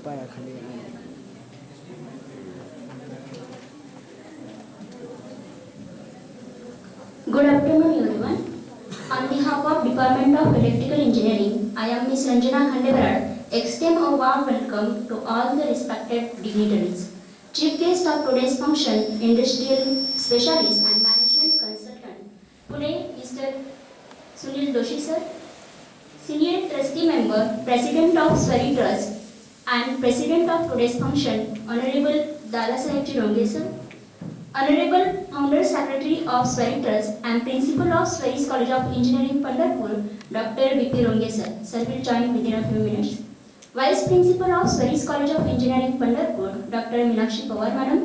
पायाखाली आहे. Good afternoon, everyone. On behalf of Department of Electrical Engineering, I am Ms. Ranjana Khandevarad, extend a warm welcome to all the respected dignitaries. Chief guest of today's function, industrial specialist and management consultant, Pune, Mr. Sunil Doshi Sir, senior trustee member, president of Swari Trust, and president of today's function, Honorable Dala Sahib Ronge Sir, Honorable Founder Secretary of Swari Trust and Principal of Swari's College of Engineering, Pandharpur, Dr. V.P. Ronge Sir. Sir will join within a few minutes. Vice Principal of Swari's College of Engineering, Pandharpur, Dr. Meenakshi Pawar Madam.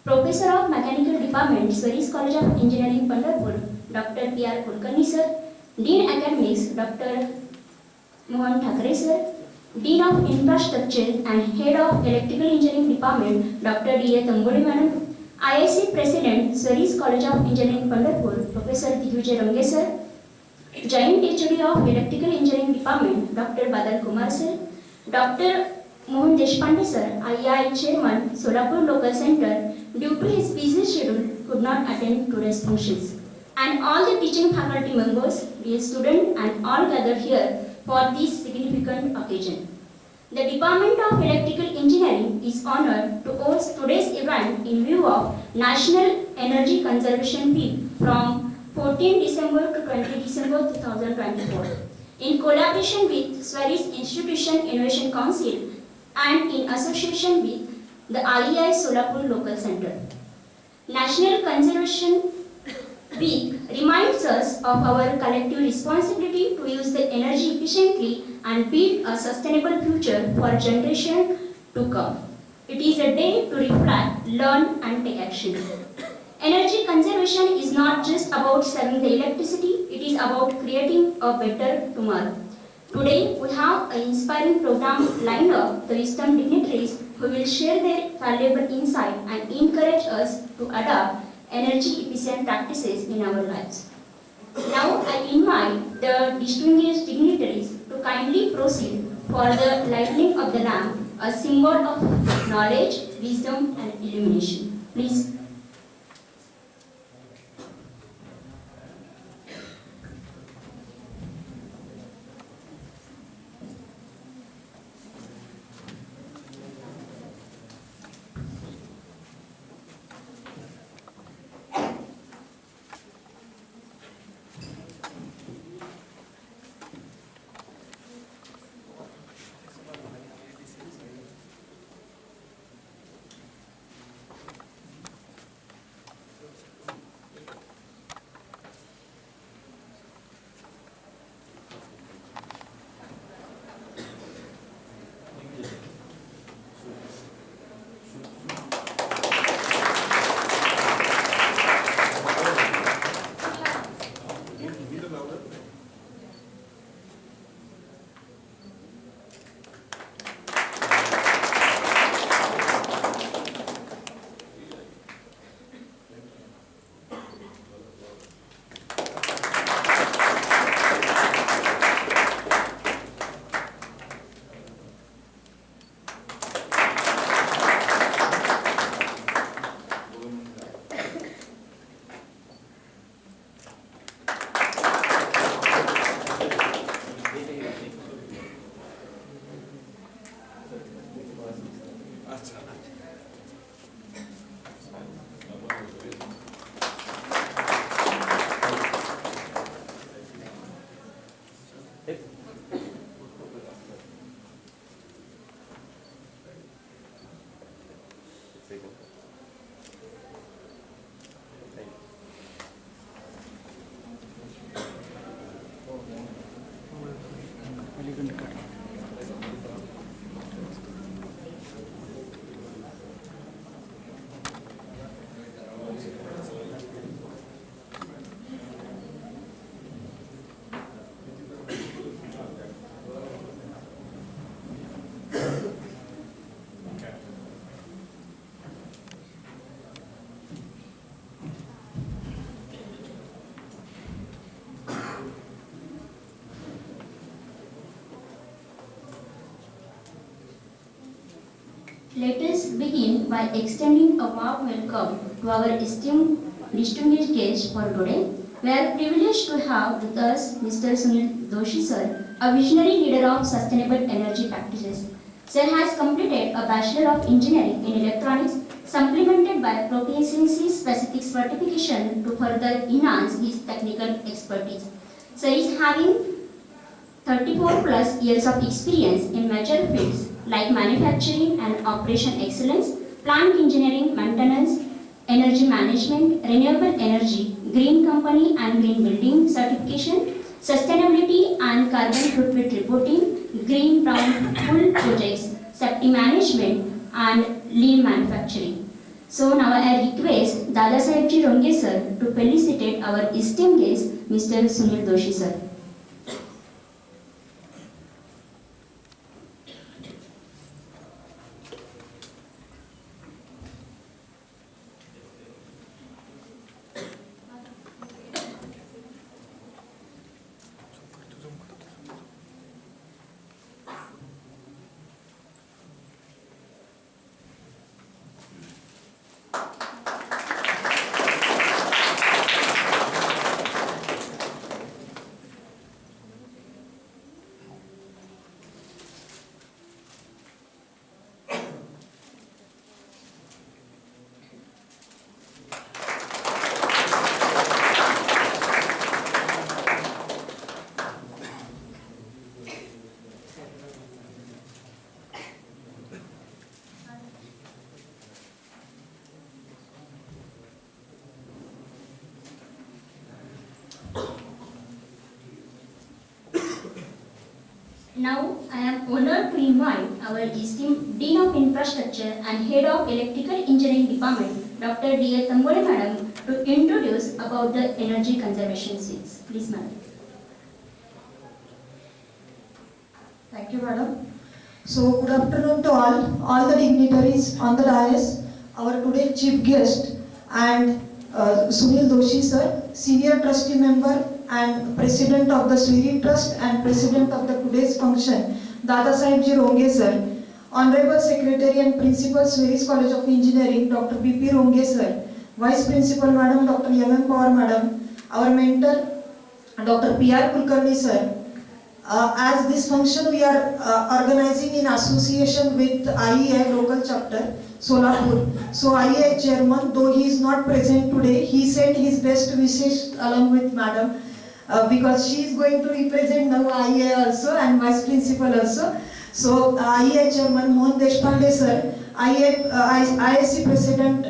Professor of Mechanical Department, Swari's College of Engineering, Pandharpur, Dr. P.R. Kulkarni Sir. Dean Academics, Dr. Mohan Thakre Sir. Dean of Infrastructure and Head of Electrical Engineering Department, Dr. D.A. Tamboli Madam. IIC President, Swari's College of Engineering, Pandharpur, Professor Digvijay Range Sir. Joint HOD of Electrical Engineering Department, Dr. Badal Kumar Sir. Dr. Mohan Deshpande Sir, IEI Chairman, Solapur Local Center, due to his busy schedule, could not attend today's functions. And all the teaching faculty members, dear students, and all gathered here for this significant occasion. The Department of Electrical Engineering is honored to host today's event in view of National Energy Conservation Week from 14 December to 20 December 2024 in collaboration with Swari's Institution Innovation Council and in association with the IEI Solapur Local Center. National Conservation Week reminds us of our collective responsibility to use the energy efficiently and build a sustainable future for generations to come. It is a day to reflect, learn, and take action. Energy conservation is not just about saving the electricity, it is about creating a better tomorrow. Today, we have an inspiring program lined up, the wisdom dignitaries who will share their valuable insight and encourage us to adopt energy efficient practices in our lives. Now I invite the distinguished dignitaries to kindly proceed for the lighting of the lamp, a symbol of knowledge, wisdom, and illumination. Please. Let us begin by extending a warm welcome to our distinguished guest for today. We are privileged to have with us Mr. Sunil Doshi Sir, a visionary leader of sustainable energy practices. Sir has completed a Bachelor of Engineering in Electronics, supplemented by proficiency-specific certification to further enhance his technical expertise. Sir is having 34 plus years of experience in major fields like manufacturing and operation excellence, plant engineering, maintenance, energy management, renewable energy, green company and green building certification, sustainability and carbon footprint reporting, green brown full projects, safety management and lean manufacturing. So now I request Dada Sahebji Ronge sir to felicitate our esteemed guest Mr. Sunil Doshi sir. Now, I am honored to invite our esteemed Dean of Infrastructure and Head of Electrical Engineering Department, Dr. D. A. Tambole Madam, to introduce about the energy conservation suites. Please, Madam. Thank you, Madam. So, good afternoon to all the dignitaries on the dais, our today's chief guest, and Sunil Doshi Sir, Senior Trustee Member and President of the Swiri Trust and President of the today's function, Dada Sahebji Ronge Sir, Honorable Secretary and Principal, Sweri's College of Engineering, Dr. B.P. Ronge Sir, Vice Principal Madam, Dr. M.M. Pawar Madam, our mentor, Dr. P.R. Kulkarni Sir. As this function we are organizing in association with IEI local chapter, Solapur. So IEI chairman, though he is not present today, he sent his best wishes along with Madam. Because she is going to represent now IEI also and Vice Principal also. So IEI Chairman Mohan Deshpande Sir, IISc President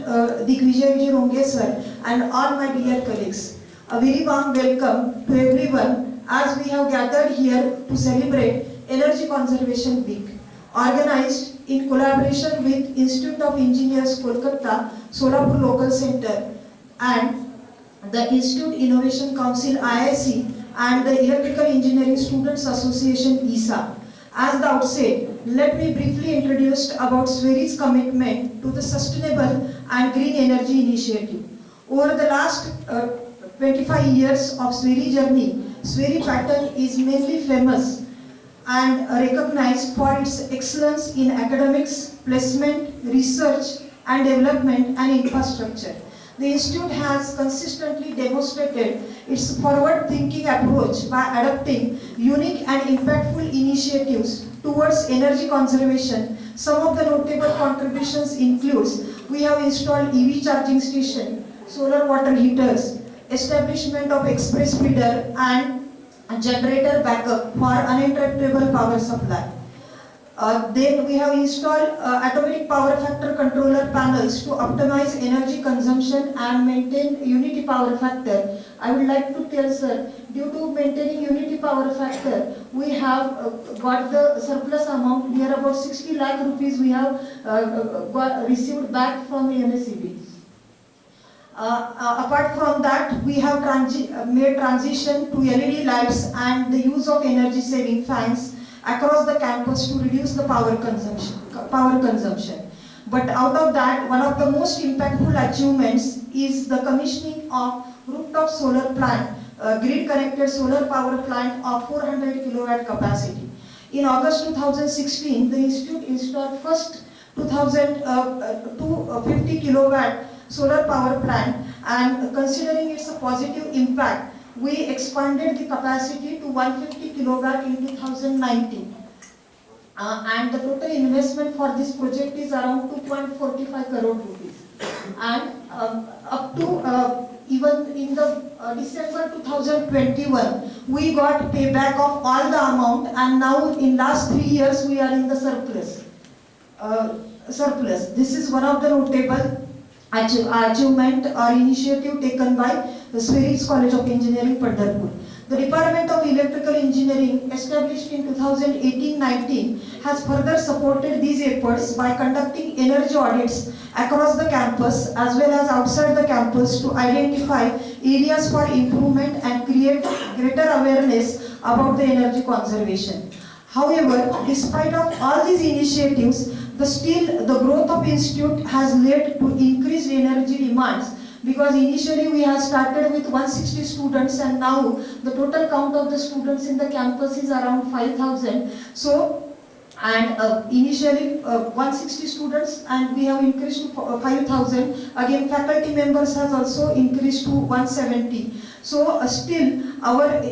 Digvijay Ronge Sir, and all my dear colleagues. A very warm welcome to everyone as we have gathered here to celebrate Energy Conservation Week, organized in collaboration with Institute of Engineers Kolkata, Solapur Local Center, and the Institute Innovation Council IIC and the Electrical Engineering Students Association ESA. As the outset, let me briefly introduce about Sweri's commitment to the sustainable and green energy initiative. Over the last 25 years of Sweri journey, Sweri pattern is mainly famous and recognized for its excellence in academics, placement, research and development and infrastructure. The Institute has consistently demonstrated its forward-thinking approach by adopting unique and impactful initiatives towards energy conservation. Some of the notable contributions includes we have installed EV charging station, solar water heaters, establishment of express feeder and generator backup for uninterruptible power supply. Then we have installed automatic power factor controller panels to optimize energy consumption and maintain unity power factor. I would like to tell sir, due to maintaining unity power factor, we have got the surplus amount, near about 60 lakh rupees we have received back from the MSEB. Apart from that, we have made transition to LED lights and the use of energy saving fans across the campus to reduce the power consumption. But out of that, one of the most impactful achievements is the commissioning of rooftop solar plant, grid connected solar power plant of 400 kilowatt capacity. In August 2016, the Institute installed first 250 kilowatt solar power plant, and considering its a positive impact, we expanded the capacity to 150 kilowatt in 2019. And the total investment for this project is around 2.45 crore rupees. And up to even in the December 2021, we got payback of all the amount, and now in last 3 years we are in the surplus. This is one of the notable achievement or initiative taken by the Spherix College of Engineering, Pandharpur. The Department of Electrical Engineering, established in 2018-19, has further supported these efforts by conducting energy audits across the campus as well as outside the campus to identify areas for improvement and create greater awareness about the energy conservation. However, despite of all these initiatives, the growth of institute has led to increased energy demands, because initially we have started with 160 students and now the total count of the students in the campus is around 5,000. So, and initially 160 students, and we have increased to 5,000. Again, faculty members has also increased to 170. So still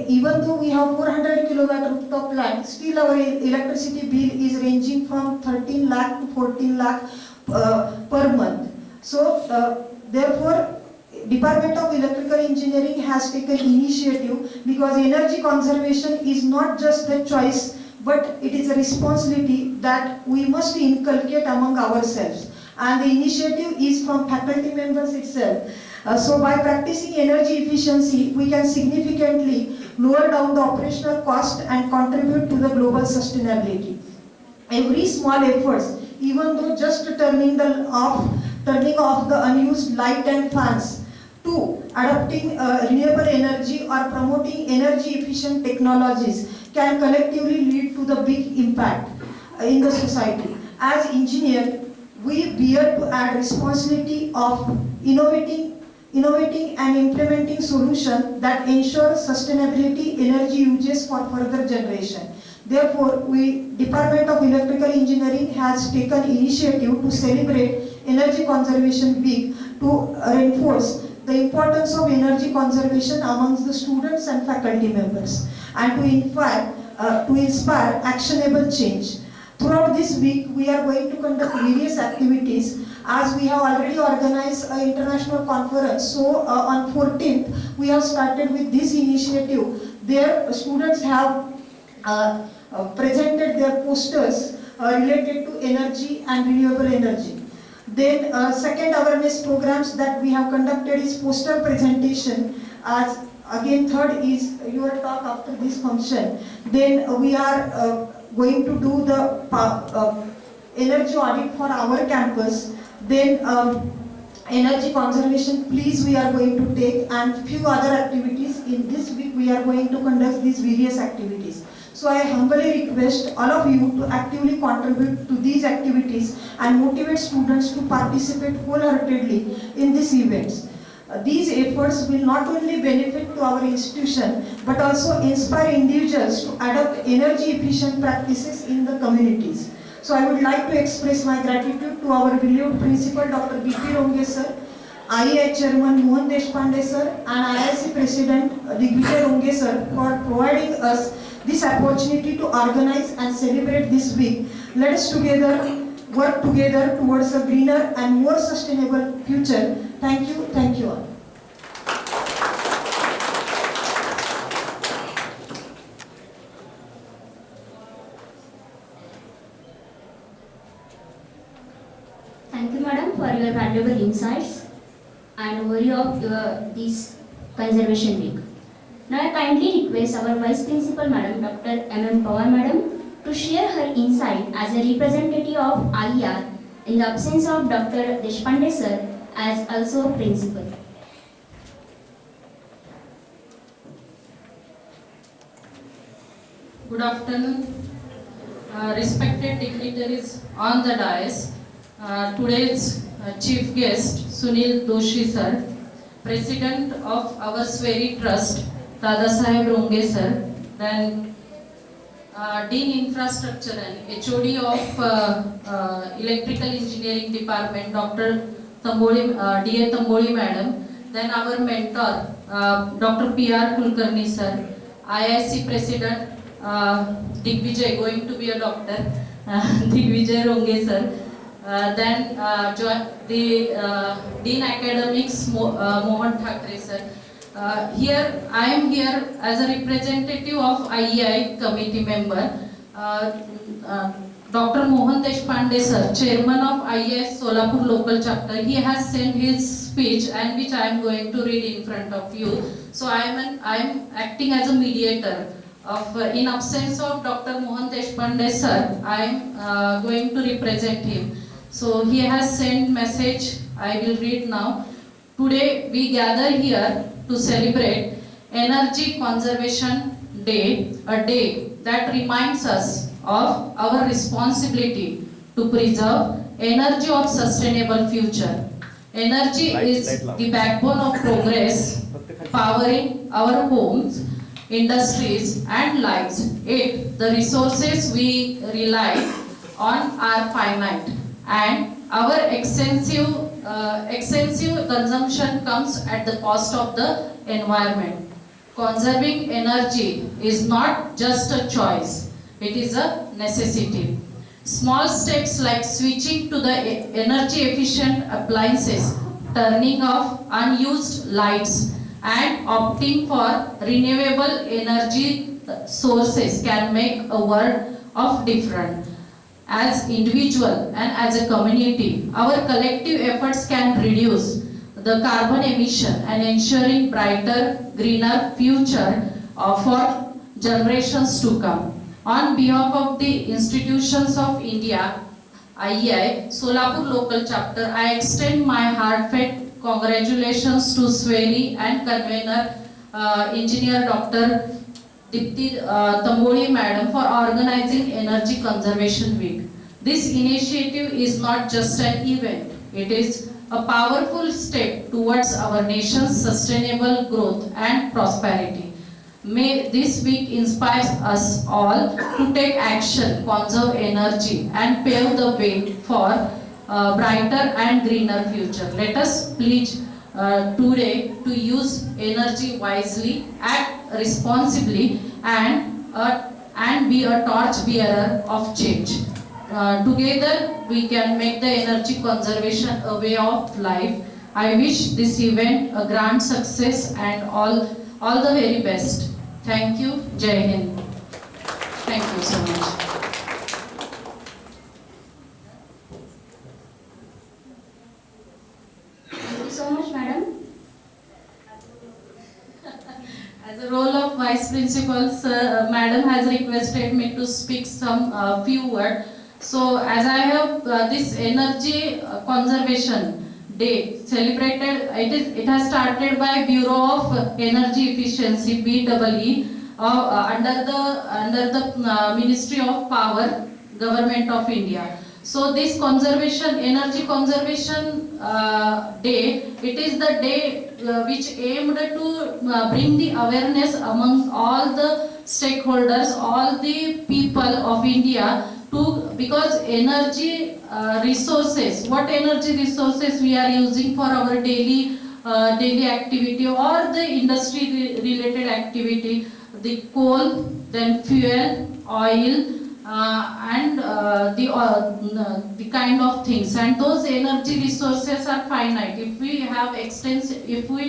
even though we have 400 kilowatt rooftop plant, still our electricity bill is ranging from 13 lakh to 14 lakh per month. So therefore, Department of Electrical Engineering has taken initiative, because energy conservation is not just a choice, but it is a responsibility that we must inculcate among ourselves. And the initiative is from faculty members itself. So by practicing energy efficiency, we can significantly lower down the operational cost and contribute to the global sustainability. Every small effort, even though just turning off the unused light and fans, to adopting renewable energy or promoting energy efficient technologies, can collectively lead to the big impact in the society. As engineers, we bear to add responsibility of innovating and implementing solutions that ensure sustainability energy uses for further generation. Therefore, Department of Electrical Engineering has taken initiative to celebrate Energy Conservation Week to reinforce the importance of energy conservation amongst the students and faculty members, and to inspire actionable change. Throughout this week, we are going to conduct various activities, as we have already organized an international conference. So on 14th, we have started with this initiative. There, students have presented their posters related to energy and renewable energy. Then second awareness programs that we have conducted is poster presentation. As again, third is your talk after this function. Then we are going to do the energy audit for our campus. Then energy conservation please we are going to take, and few other activities. In this week we are going to conduct these various activities. So I humbly request all of you to actively contribute to these activities and motivate students to participate wholeheartedly in these events. These efforts will not only benefit to our institution, but also inspire individuals to adopt energy efficient practices in the communities. So I would like to express my gratitude to our beloved principal, Dr. B.P. Ronge sir, IEI Chairman Mohan Deshpande sir, and IIC President Digvijay Ronge sir for providing us this opportunity to organize and celebrate this week. Let us work together towards a greener and more sustainable future. Thank you all. Thank you, madam, for your valuable insights and overview of this conservation week. Now I kindly request our Vice Principal Madam, Dr. M.M. Pawar Madam, to share her insight as a representative of IER in the absence of Dr. Deshpande sir as also a principal. Good afternoon, respected dignitaries on the dais. Today's chief guest, Sunil Doshi Sir, President of our Spherix Trust, Dadasaheb Ronge Sir, then Dean Infrastructure and HOD of Electrical Engineering Department, Dr. D.A. Tamboli Madam. Then our mentor, Dr. P.R. Kulkarni Sir, IIC President, Digvijay, going to be a doctor, Digvijay Ronge Sir. Then the Dean Academics, Mohan Thakre Sir. Here, I am here as a representative of IEI committee member. Dr. Mohan Deshpande Sir, Chairman of IES Solapur Local Chapter, he has sent his speech and which I am going to read in front of you. So I am acting as a mediator. In absence of Dr. Mohan Deshpande Sir, I am going to represent him. So he has sent message, I will read now. Today we gather here to celebrate Energy Conservation Day, a day that reminds us of our responsibility to preserve energy of sustainable future. Energy is the backbone of progress, powering our homes, industries and lives. Yet the resources we rely on are finite and our extensive consumption comes at the cost of the environment. Conserving energy is not just a choice, it is a necessity. Small steps like switching to the energy efficient appliances, turning off unused lights and opting for renewable energy sources can make a world of difference. As individual and as a community, our collective efforts can reduce the carbon emission and ensuring brighter, greener future for generations to come. On behalf of the institutions of India, IEI, Solapur Local Chapter, I extend my heartfelt congratulations to Sweli and convener, Engineer Dr. Dipti Tamboli Madam for organizing Energy Conservation Week. This initiative is not just an event, it is a powerful step towards our nation's sustainable growth and prosperity. May this week inspire us all to take action, conserve energy and pave the way for a brighter and greener future. Let us pledge today to use energy wisely, act responsibly and be a torch bearer of change. Together we can make the energy conservation a way of life. I wish this event a grand success and all the very best. Thank you. Jai Hind. Thank you so much. Thank you so much, madam. As a role of Vice Principal, Madam has requested me to speak some few words. So as I have this Energy Conservation Day celebrated, it has started by Bureau of Energy Efficiency BEE under the Ministry of Power, Government of India. So this Energy Conservation Day, it is the day which aimed to bring the awareness among all the stakeholders, all the people of India because energy resources, what energy resources we are using for our daily activity or the industry related activity, the coal, then fuel, oil, and the kind of things, and those energy resources are finite. If we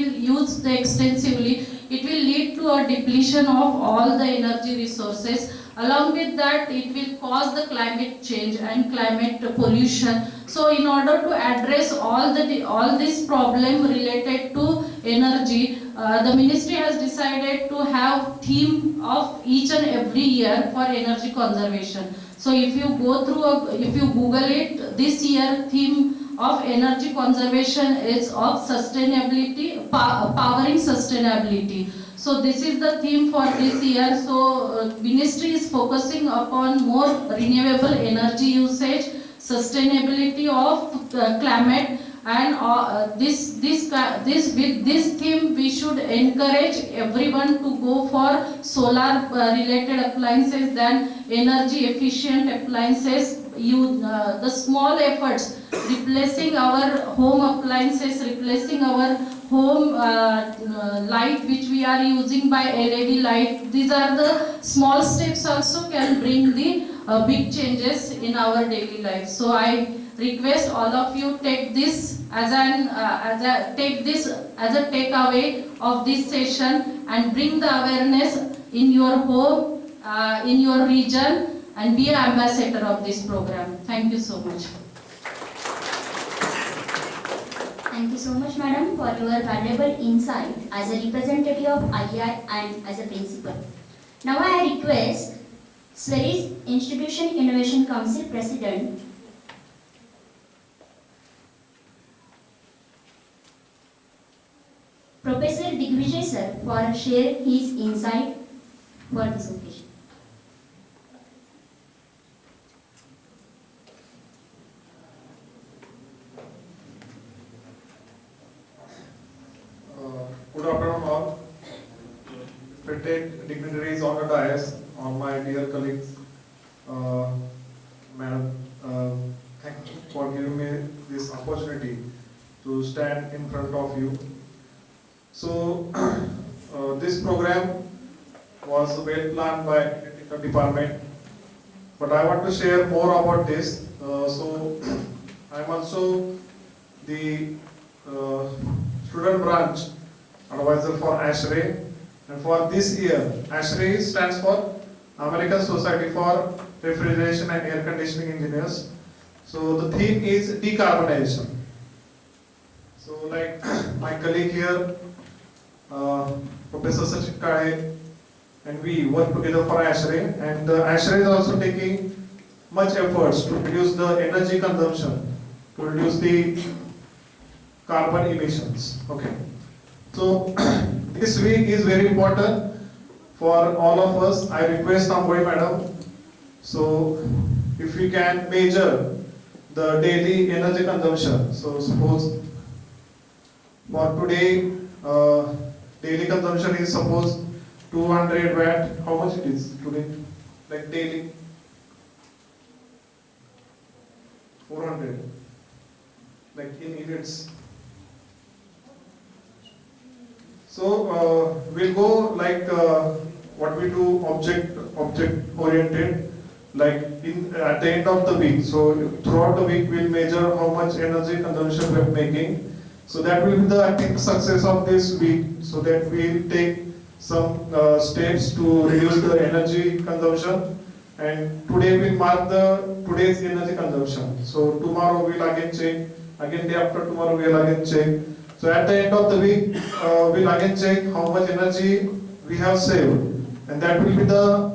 use the extensively, it will lead to a depletion of all the energy resources. Along with that, it will cause the climate change and climate pollution. So in order to address all this problem related to energy, the ministry has decided to have theme of each and every year for energy conservation. So if you Google it, this year theme of energy conservation is of sustainability, powering sustainability. So this is the theme for this year. So ministry is focusing upon more renewable energy usage, sustainability of climate, and with this theme we should encourage everyone to go for solar related appliances than energy efficient appliances. The small efforts, replacing our home appliances, replacing our home light which we are using by LED light, these are the small steps also can bring the big changes in our daily life. So I request all of you take this as a takeaway of this session and bring the awareness in your home, in your region, and be an ambassador of this program. Thank you so much. Thank you so much, madam, for your valuable insight as a representative of IEI and as a principal. Now I request Swedish Institution Innovation Council President Professor Digvijay Sir for share his insight for this occasion. Good afternoon all. Respected dignitaries on the dais, all my dear colleagues, madam, thank you for giving me this opportunity to stand in front of you. So, this program was well planned by technical department, but I want to share more about this. So, I am also the student branch advisor for ASHRAE, and for this year, ASHRAE stands for American Society for Refrigeration and Air Conditioning Engineers. So the theme is decarbonization. So like my colleague here, Professor Sachin Kale, and we work together for ASHRAE, and ASHRAE is also taking much efforts to reduce the energy consumption, to reduce the carbon emissions. Okay. So this week is very important for all of us. I request Amboi madam, so if we can measure the daily energy consumption. So suppose for today, daily consumption is suppose 200 watt. How much it is today? Like daily 400. Like in units. So we'll go like what we do object oriented, like at the end of the week. So throughout the week we'll measure how much energy consumption we're making. So that will be the I think success of this week. So that we'll take some steps to reduce the energy consumption. And today we'll mark today's energy consumption. So tomorrow we'll again check. Again day after tomorrow we'll again check. So at the end of the week, we'll again check how much energy we have saved, and that will be the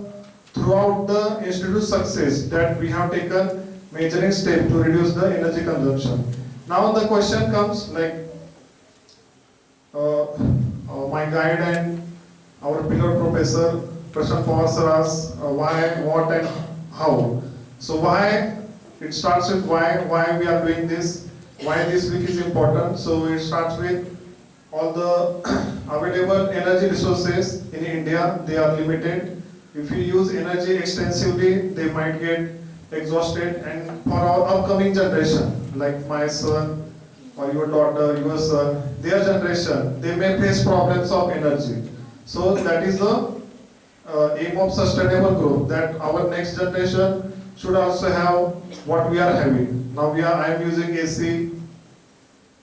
throughout the institute success that we have taken measuring step to reduce the energy consumption. Now the question comes like my guide and our pillar professor Prashant Pawar sir asks why, what, and how. So why? It starts with why we are doing this. Why this week is important? So it starts with all the available energy resources in India. They are limited. If you use energy extensively, they might get exhausted. And for our upcoming generation, like my son or your daughter, your son, their generation, they may face problems of energy. So that is the aim of sustainable growth. That our next generation should also have what we are having. Now I am using AC.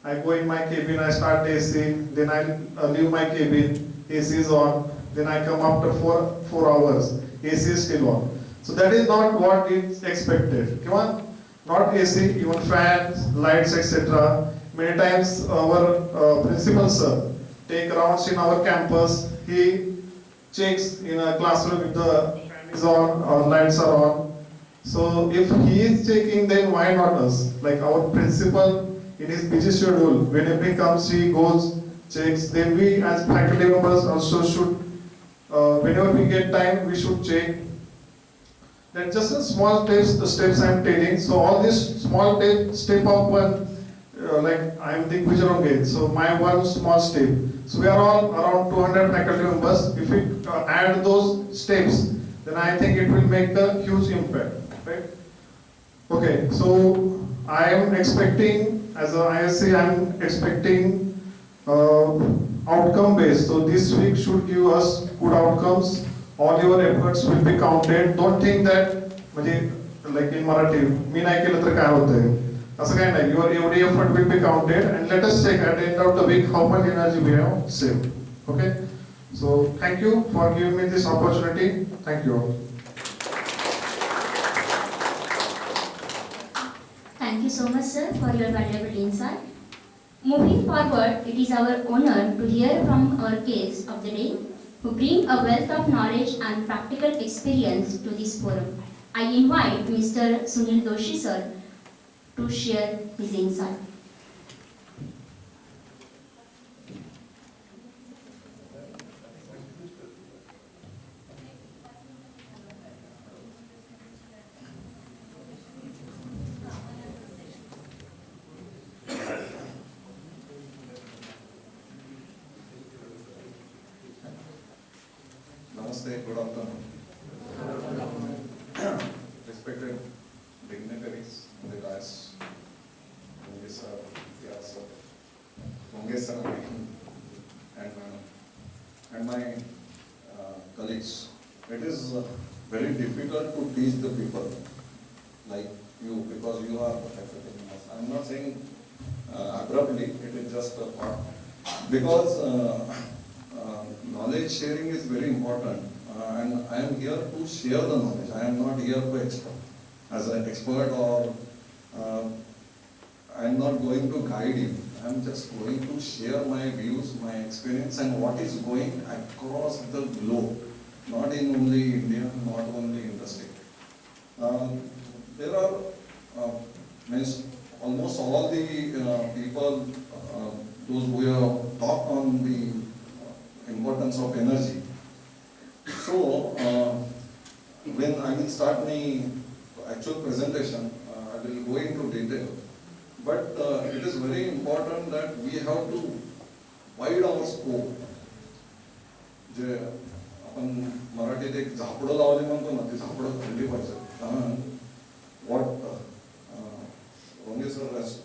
I go in my cabin, I start the AC, then I leave my cabin, AC is on, then I come after 4 hours, AC is still on. So that is not what is expected. Come on, not AC, even fans, lights, etc. Many times our principal sir take rounds in our campus. He checks in a classroom if the fan is on or lights are on. So if he is checking, then why not us? Like our principal in his busy schedule, whenever he comes, he goes, checks. Then we as faculty members also should, whenever we get time, we should check. That's just a small steps I am telling. So all this small step of one like I'm the Gujarat, so my one small step. So we are all around 200 faculty members. If we add those steps, then I think it will make a huge impact, right? Okay, so I am expecting, as a ISC, I am expecting outcome based. So this week should give us good outcomes. All your efforts will be counted. Don't think that, like in Marathi, मी नाही केलं तर काय होतंय. असं काही नाही. Your every effort will be counted, and let us check at the end of the week how much energy we have saved. Okay. So thank you for giving me this opportunity. Thank you all. Thank you so much, sir, for your valuable insight. Moving forward, it is our honor to hear from our guests of the day, who bring a wealth of knowledge and practical experience to this forum. I invite Mr. Sunil Doshi Sir to share his insight. Namaste, good afternoon. Respected dignitaries in the dais, Munge sir, Vyas sir, Munge sir, and my colleagues. It is very difficult to teach the people like you because you are faculty members. I am not saying abruptly, it is just a thought. Because knowledge sharing is very important, and I am here to share the knowledge. I am not here to as an expert, or I am not going to guide you. I am just going to share my views, my experience, and what is going across the globe, not in only India, not only industry. There are means almost all the people, those who have talked on the importance of energy. So, when I will start my actual presentation, I will go into detail. But it is very important that we have to widen our scope. जे आपण मराठीत एक झापडं लावले म्हणतो ना, ते झापडं खाल्ली पाहिजे. What Ronge sir has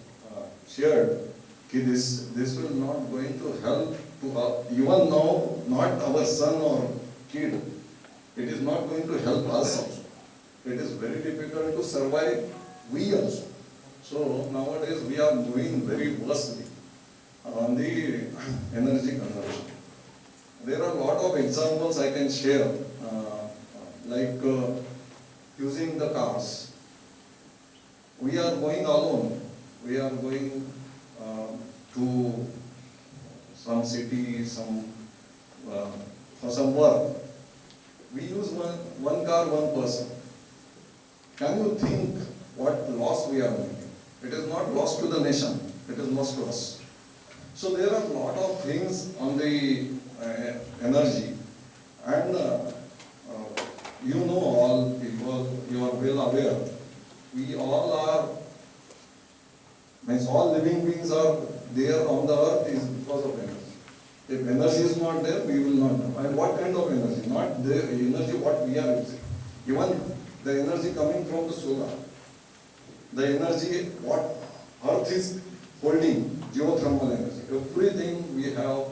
shared, this will not going to help to even now, not our son or kid. It is not going to help us also. It is very difficult to survive we also. So nowadays we are doing very worstly on the energy consumption. There are a lot of examples I can share, like using the cars. We are going alone. We are going to some city, for some work. We use one car, one person. Can you think what loss we are making? It is not loss to the nation, it is loss to us. So there are a lot of things on the energy, and you know all people, you are well aware, we all are, means all living beings are there on the earth is because of energy. If energy is not there, we will not know. And what kind of energy? Not the energy what we are using. Even the energy coming from the solar, the energy what earth is holding, geothermal energy, everything we have,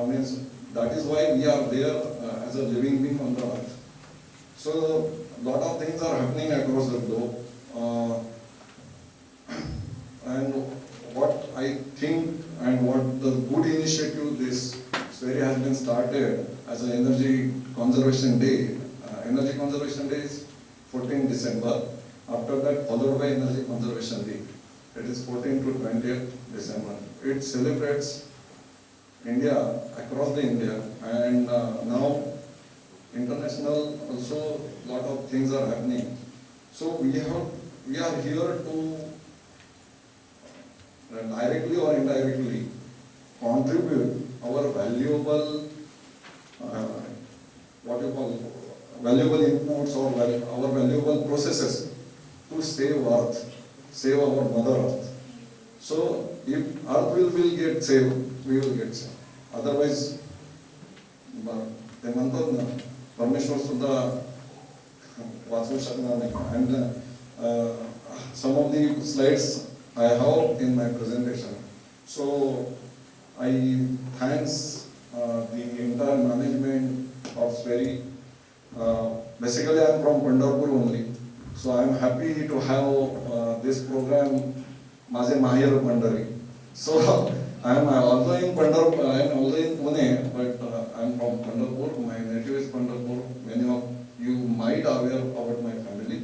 means that is why we are there as a living being on the earth. So a lot of things are happening across the globe, and what I think and what the good initiative this Sverige has been started as an Energy Conservation Day. Energy Conservation Day is 14 December. After that, followed by Energy Conservation Week. It is 14 to 20th December. It celebrates India, across the India, and now international also lot of things are happening. So we are here to directly or indirectly contribute our valuable valuable inputs or our valuable processes to save Earth, save our Mother Earth. So if earth will get saved, we will get saved. Otherwise, ते म्हणतात ना, परमेश्वर सुद्धा वाचवू शकणार नाही. And some of the slides I have in my presentation. So I thanks the entire management of Sperry. Basically I am from Pandharpur only. So I am happy to have this program. माझे माहेर Pandhari. So I am also in Pandharpur. I am also in Pune, but I am from Pandharpur. My native is Pandharpur. Many of you might aware about my family.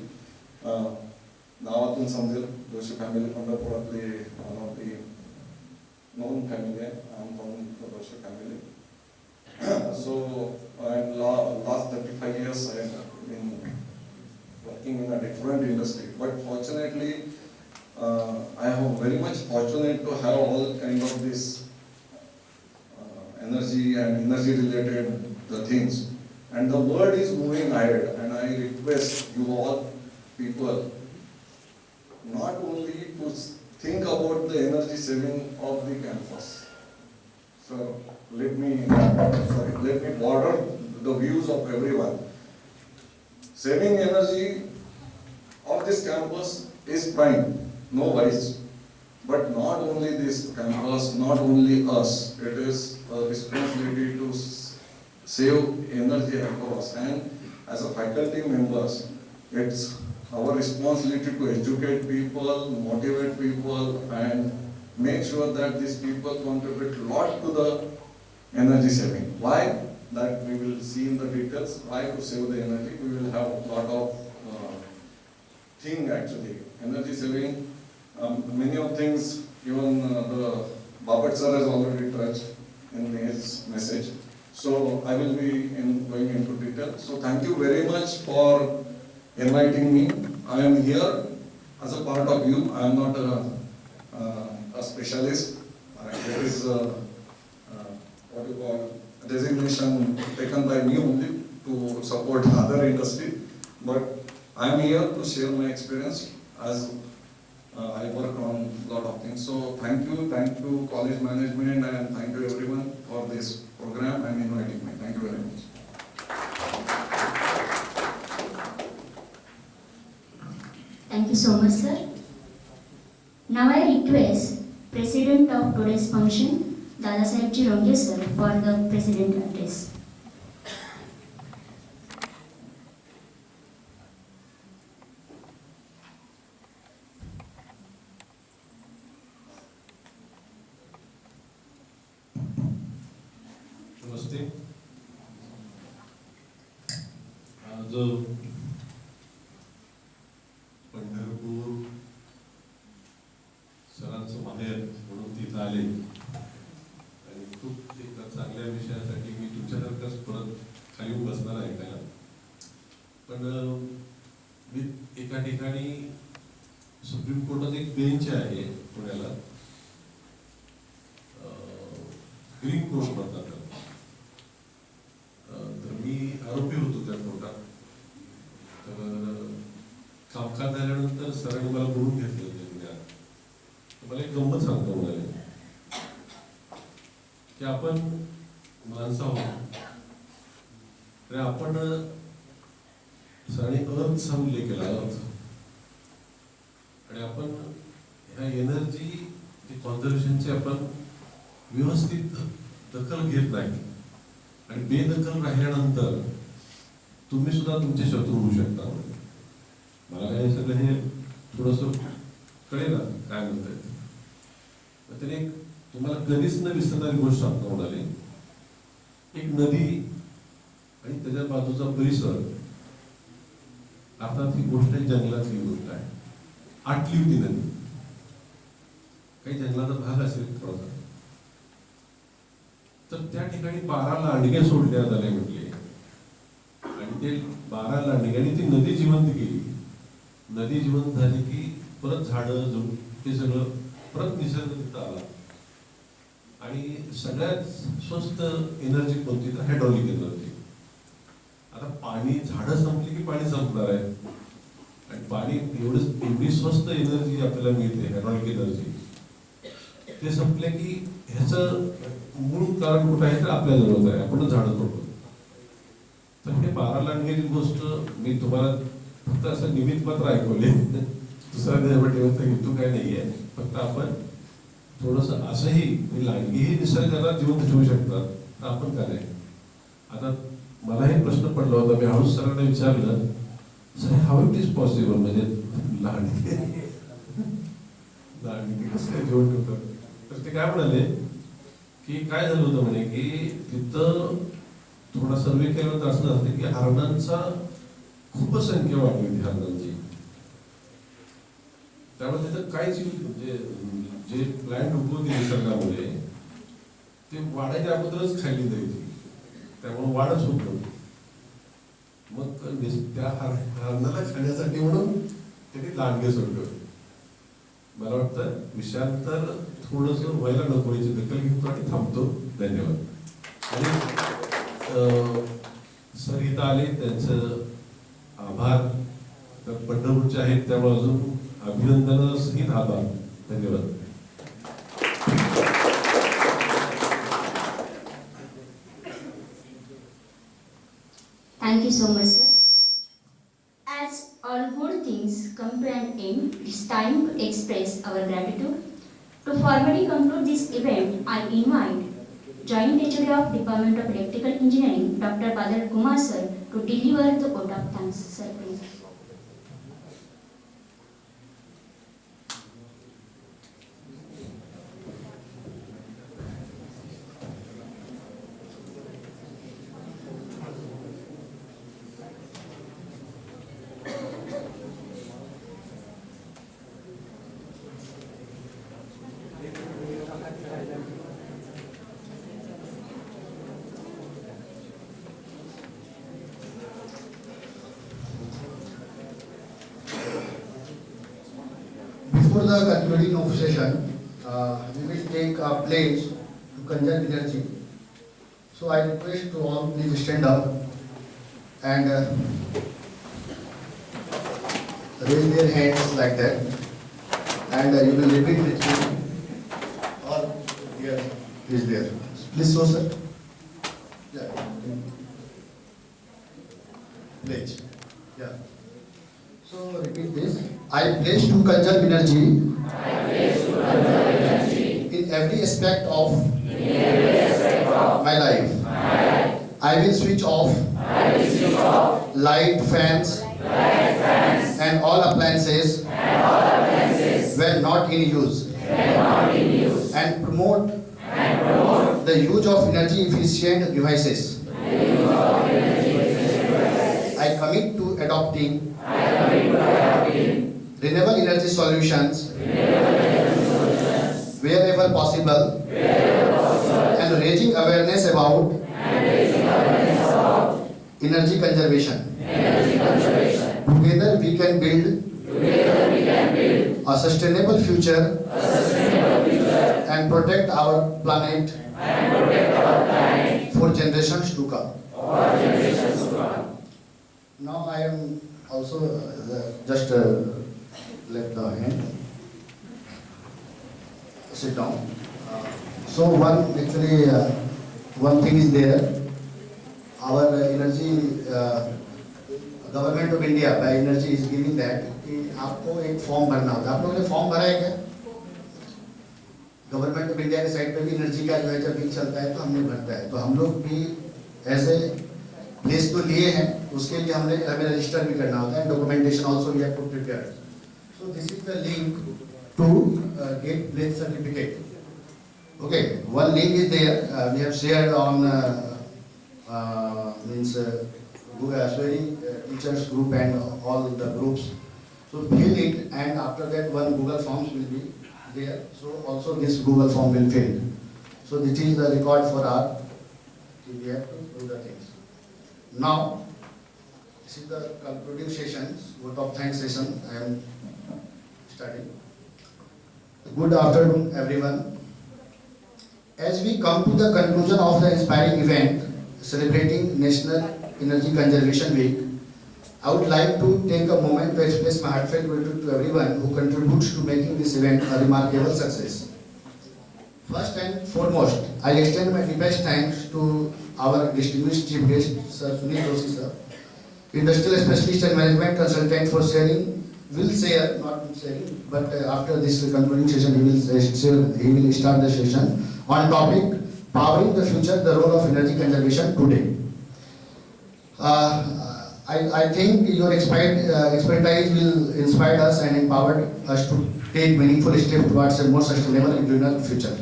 नावातून समजेल Joshi family पंढरपुरातली one of the known family आहे. I am from the Doshi family. So and last 35 years I have been working in a different industry, but fortunately I am very much fortunate to have all kind of this energy and energy related the things, and the world is moving ahead, and I request you all people not only to think about the energy saving of the campus. So let me border the views of everyone. Saving energy of this campus is prime, no worries. But not only this campus, not only us, it is a responsibility to save energy across. And as a faculty members, it's our responsibility to educate people, motivate people, and make sure that these people contribute a lot to the energy saving. Why? That we will see in the details. Why to save the energy? We will have a lot of thing actually. Energy saving, many of things, even the Bapat sir has already touched in his message. So I will be going into detail. So thank you very much for inviting me. I am here as a part of you. I am not a specialist. It is what you call designation taken by me only to support other industry. But I am here to share my experience as I work on a lot of things. So thank you college management, and thank you everyone for this program and inviting me. Thank you very much. Thank you so much, sir. Now I request President of today's function, Dada Sahebji Ronge sir, for the President address. नमस्ते. आज पंढरपूर सरांचं माहेर म्हणून तिथं आले आणि खूप एका चांगल्या विषयासाठी मी तुमच्यासारखंच परत खाली येऊन बसणार आहे ऐकायला. पण मी एका ठिकाणी सुप्रीम कोर्टात एक बेंच आहे पुण्याला, ग्रीन कोर्ट म्हणतात. तर मी आरोपी होतो त्या कोर्टात. तर कामकाज झाल्यानंतर सरांनी मला बोलून घेतलं. मला एक गंमत सांगतो म्हणाले की आपण माणसं आहोत, तर आपण सरांनी अर्थ उल्लेख केला, अर्थ. आणि आपण ह्या एनर्जी कॉन्झर्वेशनची आपण व्यवस्थित दखल घेत नाही, आणि बेदखल राहिल्यानंतर तुम्ही सुद्धा तुमचे शत्रू होऊ शकता. मला काय सगळं हे थोडंसं कळेल काय म्हणताय. तर एक तुम्हाला कधीच न विसरणारी गोष्ट सांगतो म्हणाले. एक नदी आणि त्याच्या बाजूचा परिसर, अर्थात ही गोष्ट जंगलातली गोष्ट आहे. आटली होती नदी, काही जंगलाचा भाग असेल थोडासा. तर त्या ठिकाणी 12 लांडगे सोडण्यात आले म्हटले, आणि ते 12 लांडग्यांनी ती नदी जिवंत केली. नदी जिवंत झाली की परत झाडं झुडपं हे सगळं परत निसर्ग तिथं आला. आणि सगळ्यात स्वस्त एनर्जी कोणती, तर हायड्रॉलिक एनर्जी. आता पाणी, झाडं संपली की पाणी संपणार आहे, आणि पाणी एवढी स्वस्त एनर्जी आपल्याला मिळते हायड्रॉलिक एनर्जी. ते संपले की ह्याचं मूळ कारण कुठं आहे तर आपल्याजवळच आहे, आपणच झाडं तोडतो. तर हे 12 लांडग्याची गोष्ट मी तुम्हाला फक्त असं निमित्त मात्र ऐकवले, दुसरा त्याच्यावर हेतू काय नाहीये. फक्त आपण थोडस असंही लांडगीही निसर्गाला जिवंत ठेवू शकतात, तर आपण काय नाही. आता मलाही प्रश्न पडला होता, मी हळूच सरांना विचारलं, sir how it is possible, म्हणजे लांडगी कसं काय जिवंत ठेवतात. तर ते काय म्हणाले की काय झालं होतं म्हणे की तिथं थोडा सर्वे केल्यानंतर असं झालं की हरणांचा खूपच संख्या वाढली होती हरणांची. त्यामुळे तिथं काहीच म्हणजे जे प्लॅन्ट उगवते निसर्गामध्ये ते वाढायच्या अगोदरच खाल्ली जायची, त्यामुळे वाढच होत नव्हती. मग त्या हरणाला खाण्यासाठी म्हणून त्यांनी लांडगे सोडले होते. मला वाटतं विषयांतर थोडस व्हायला नको याची दखल घेतो आणि थांबतो. धन्यवाद. आणि सर इथं आले, त्यांचं आभार तर पंढरपूरचे आहेत, त्यामुळे अजून अभिनंदनासहित आभार. धन्यवाद. Thank you so much, sir. As all good things come to an end, it's time to express our gratitude. To formally conclude this event, I invite Joint HOD of Department of Electrical Engineering, Dr. Badal Kumar sir, to deliver the vote of thanks. Sir, please. Before the concluding of session, we will take a pledge to conserve energy. So I request to all please stand up and raise their hands like that, and you will repeat with me. Or here is there. Please show, sir. Yeah. Pledge. Yeah. So repeat this. I pledge to conserve energy. In every aspect of my life. I will switch off light, fans, and all appliances when not in use, and promote the use of energy efficient devices. I commit to adopting renewable energy solutions wherever possible, and raising awareness about energy conservation. Together we can build a sustainable future and protect our planet for generations to come. Now I am also just let the hand sit down. So one thing is there. Our energy government of India by energy is giving that कि आपको एक form भरना होता है. आप लोगों ने form भरा है क्या? गवर्नमेंट ऑफ इंडिया के साइट पे भी एनर्जी का जो है जब बिल चलता है तो हमने भरता है. तो हम लोग भी एज ए प्लेस तो लिए हैं, उसके लिए हमें रजिस्टर भी करना होता है. Documentation also we have to prepare. So this is the link to get place certificate. Okay, one link is there. We have shared on teachers group and all the groups. So fill it, and after that one Google Forms will be there. So also this Google form will fill. So this is the record for our. We have to do the things. Now this is the concluding session, vote of thanks session. I am starting. Good afternoon, everyone. As we come to the conclusion of the inspiring event celebrating National Energy Conservation Week, I would like to take a moment to express my heartfelt gratitude to everyone who contributes to making this event a remarkable success. First and foremost, I extend my deepest thanks to our distinguished chief guest, Sir Sunil Doshi Sir, industrial specialist and management consultant for sharing, will share, not sharing, but after this concluding session, he will start the session on topic powering the future, the role of energy conservation today. I think your expertise will inspire us and empower us to take meaningful steps towards a more sustainable and greener future.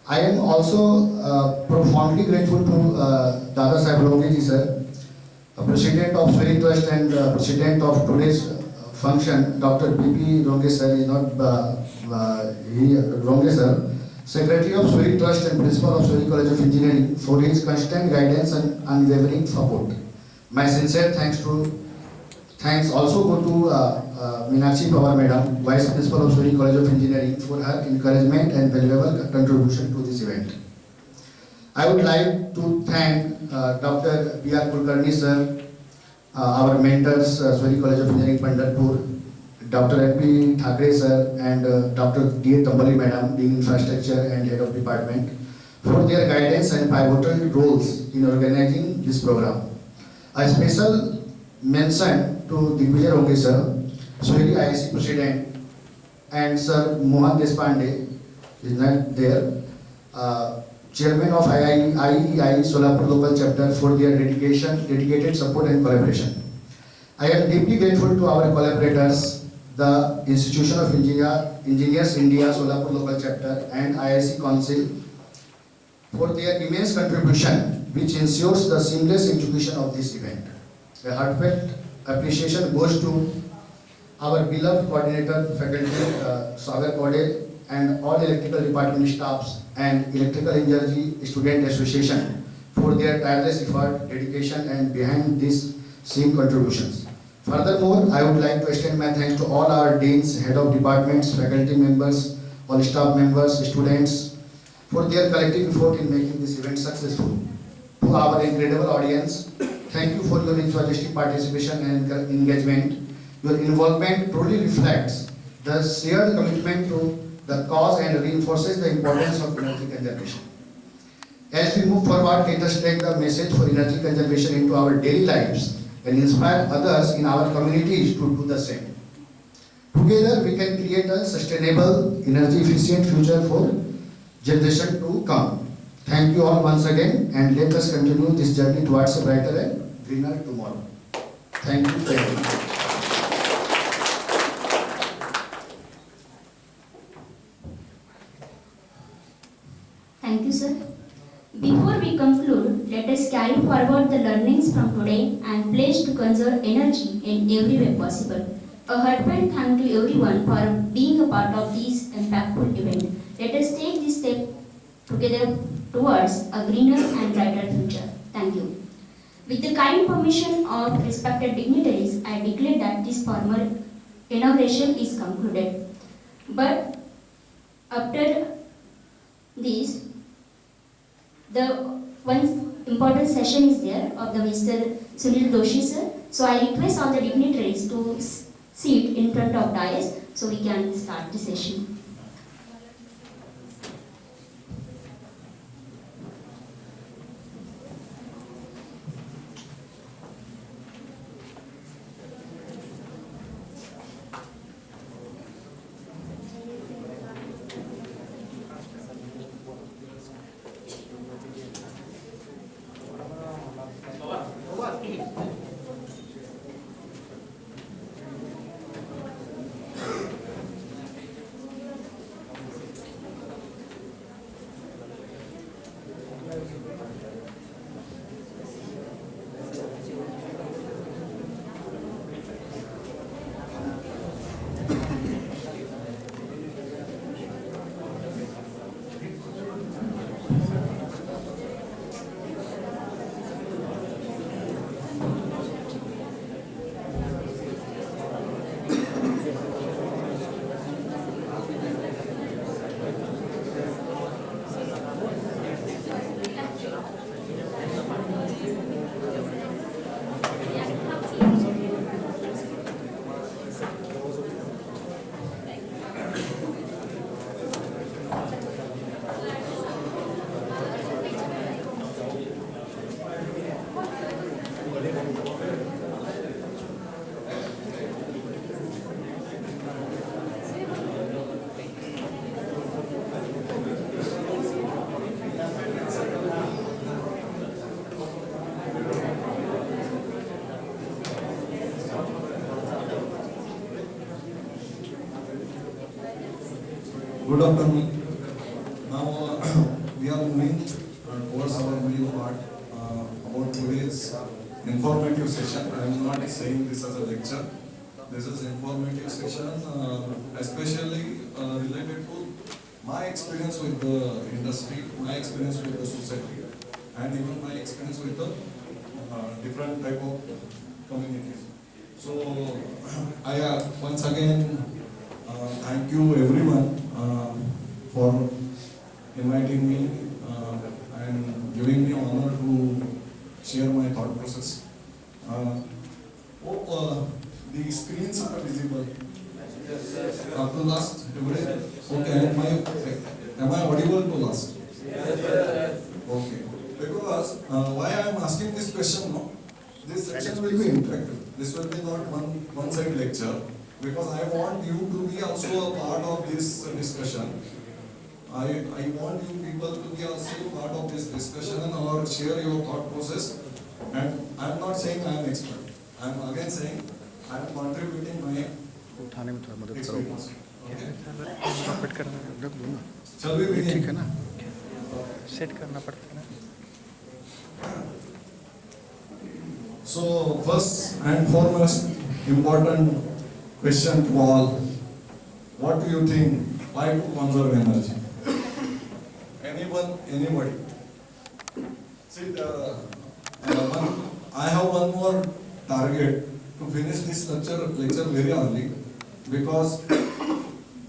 I am also profoundly grateful to Dada Sahib Ronge ji sir, President of Sweri Trust and President of today's function. Dr. B.P. Ronge sir is not Ronge sir, Secretary of Sweri Trust and Principal of Sweri College of Engineering, for his constant guidance and unwavering support. My sincere thanks also go to Meenakshi Pawar Madam, Vice Principal of Sweri College of Engineering, for her encouragement and valuable contribution to this event. I would like to thank Dr. B.R. Kulkarni sir, our mentors, Sweri College of Engineering, Pandharpur, Dr. L.P. Thakre sir, and Dr. D.A. Tambali Madam, Dean Infrastructure and Head of Department, for their guidance and pivotal roles in organizing this program. A special mention to Digvijay Ronge sir, Sweri IIC President, and Sir Mohan Deshpande is not there, Chairman of IEI Solapur Local Chapter, for their dedicated support and collaboration. I am deeply grateful to our collaborators, the Institution of Engineers India Solapur Local Chapter and IIC Council, for their immense contribution, which ensures the seamless execution of this event. A heartfelt appreciation goes to our beloved coordinator faculty, Sagar Kode, and all electrical department staffs and Electrical Energy Student Association for their tireless effort, dedication, and behind these scene contributions. Furthermore, I would like to extend my thanks to all our deans, head of departments, faculty members, all staff members, students, for their collective effort in making this event successful. To our incredible audience, thank you for your enthusiastic participation and engagement. Your involvement truly reflects the shared commitment to the cause and reinforces the importance of energy conservation. As we move forward, let us take the message for energy conservation into our daily lives and inspire others in our communities to do the same. Together, we can create a sustainable, energy-efficient future for generation to come. Thank you all once again, and let us continue this journey towards a brighter and greener tomorrow. Thank you very much. Thank you, sir. Before we conclude, let us carry forward the learnings from today and pledge to conserve energy in every way possible. A heartfelt thank to everyone for being a part of this impactful event. Let us take this step together towards a greener and brighter future. Thank you. With the kind permission of respected dignitaries, I declare that this formal inauguration is concluded. But after this, the one important session is there of the Mr. Sunil Doshi Sir. So I request all the dignitaries to sit in front of dais so we can start the session. Good afternoon. Now we are moving towards our main part about today's informative session. I am not saying this as a lecture. This is informative session, especially related to my experience with the industry, my experience with the society, and even my experience with the different type of communities. So I once again thank you everyone for inviting me and giving me honor to share my thought process. Hope the screens are visible. Up to last, everybody? Okay, am I audible to last? Okay. Because why I am asking this question, no? This section will be interactive. This will be not one-side lecture. Because I want you to be also a part of this discussion. I want you people to be also part of this discussion or share your thought process. And I am not saying I am expert. I am again saying I am contributing my experience. Okay? Shall we begin? Set करना पड़ता है ना. So first and foremost important question to all: what do you think? Why to conserve energy? Anyone, anybody? See, I have one more target to finish this lecture very early, because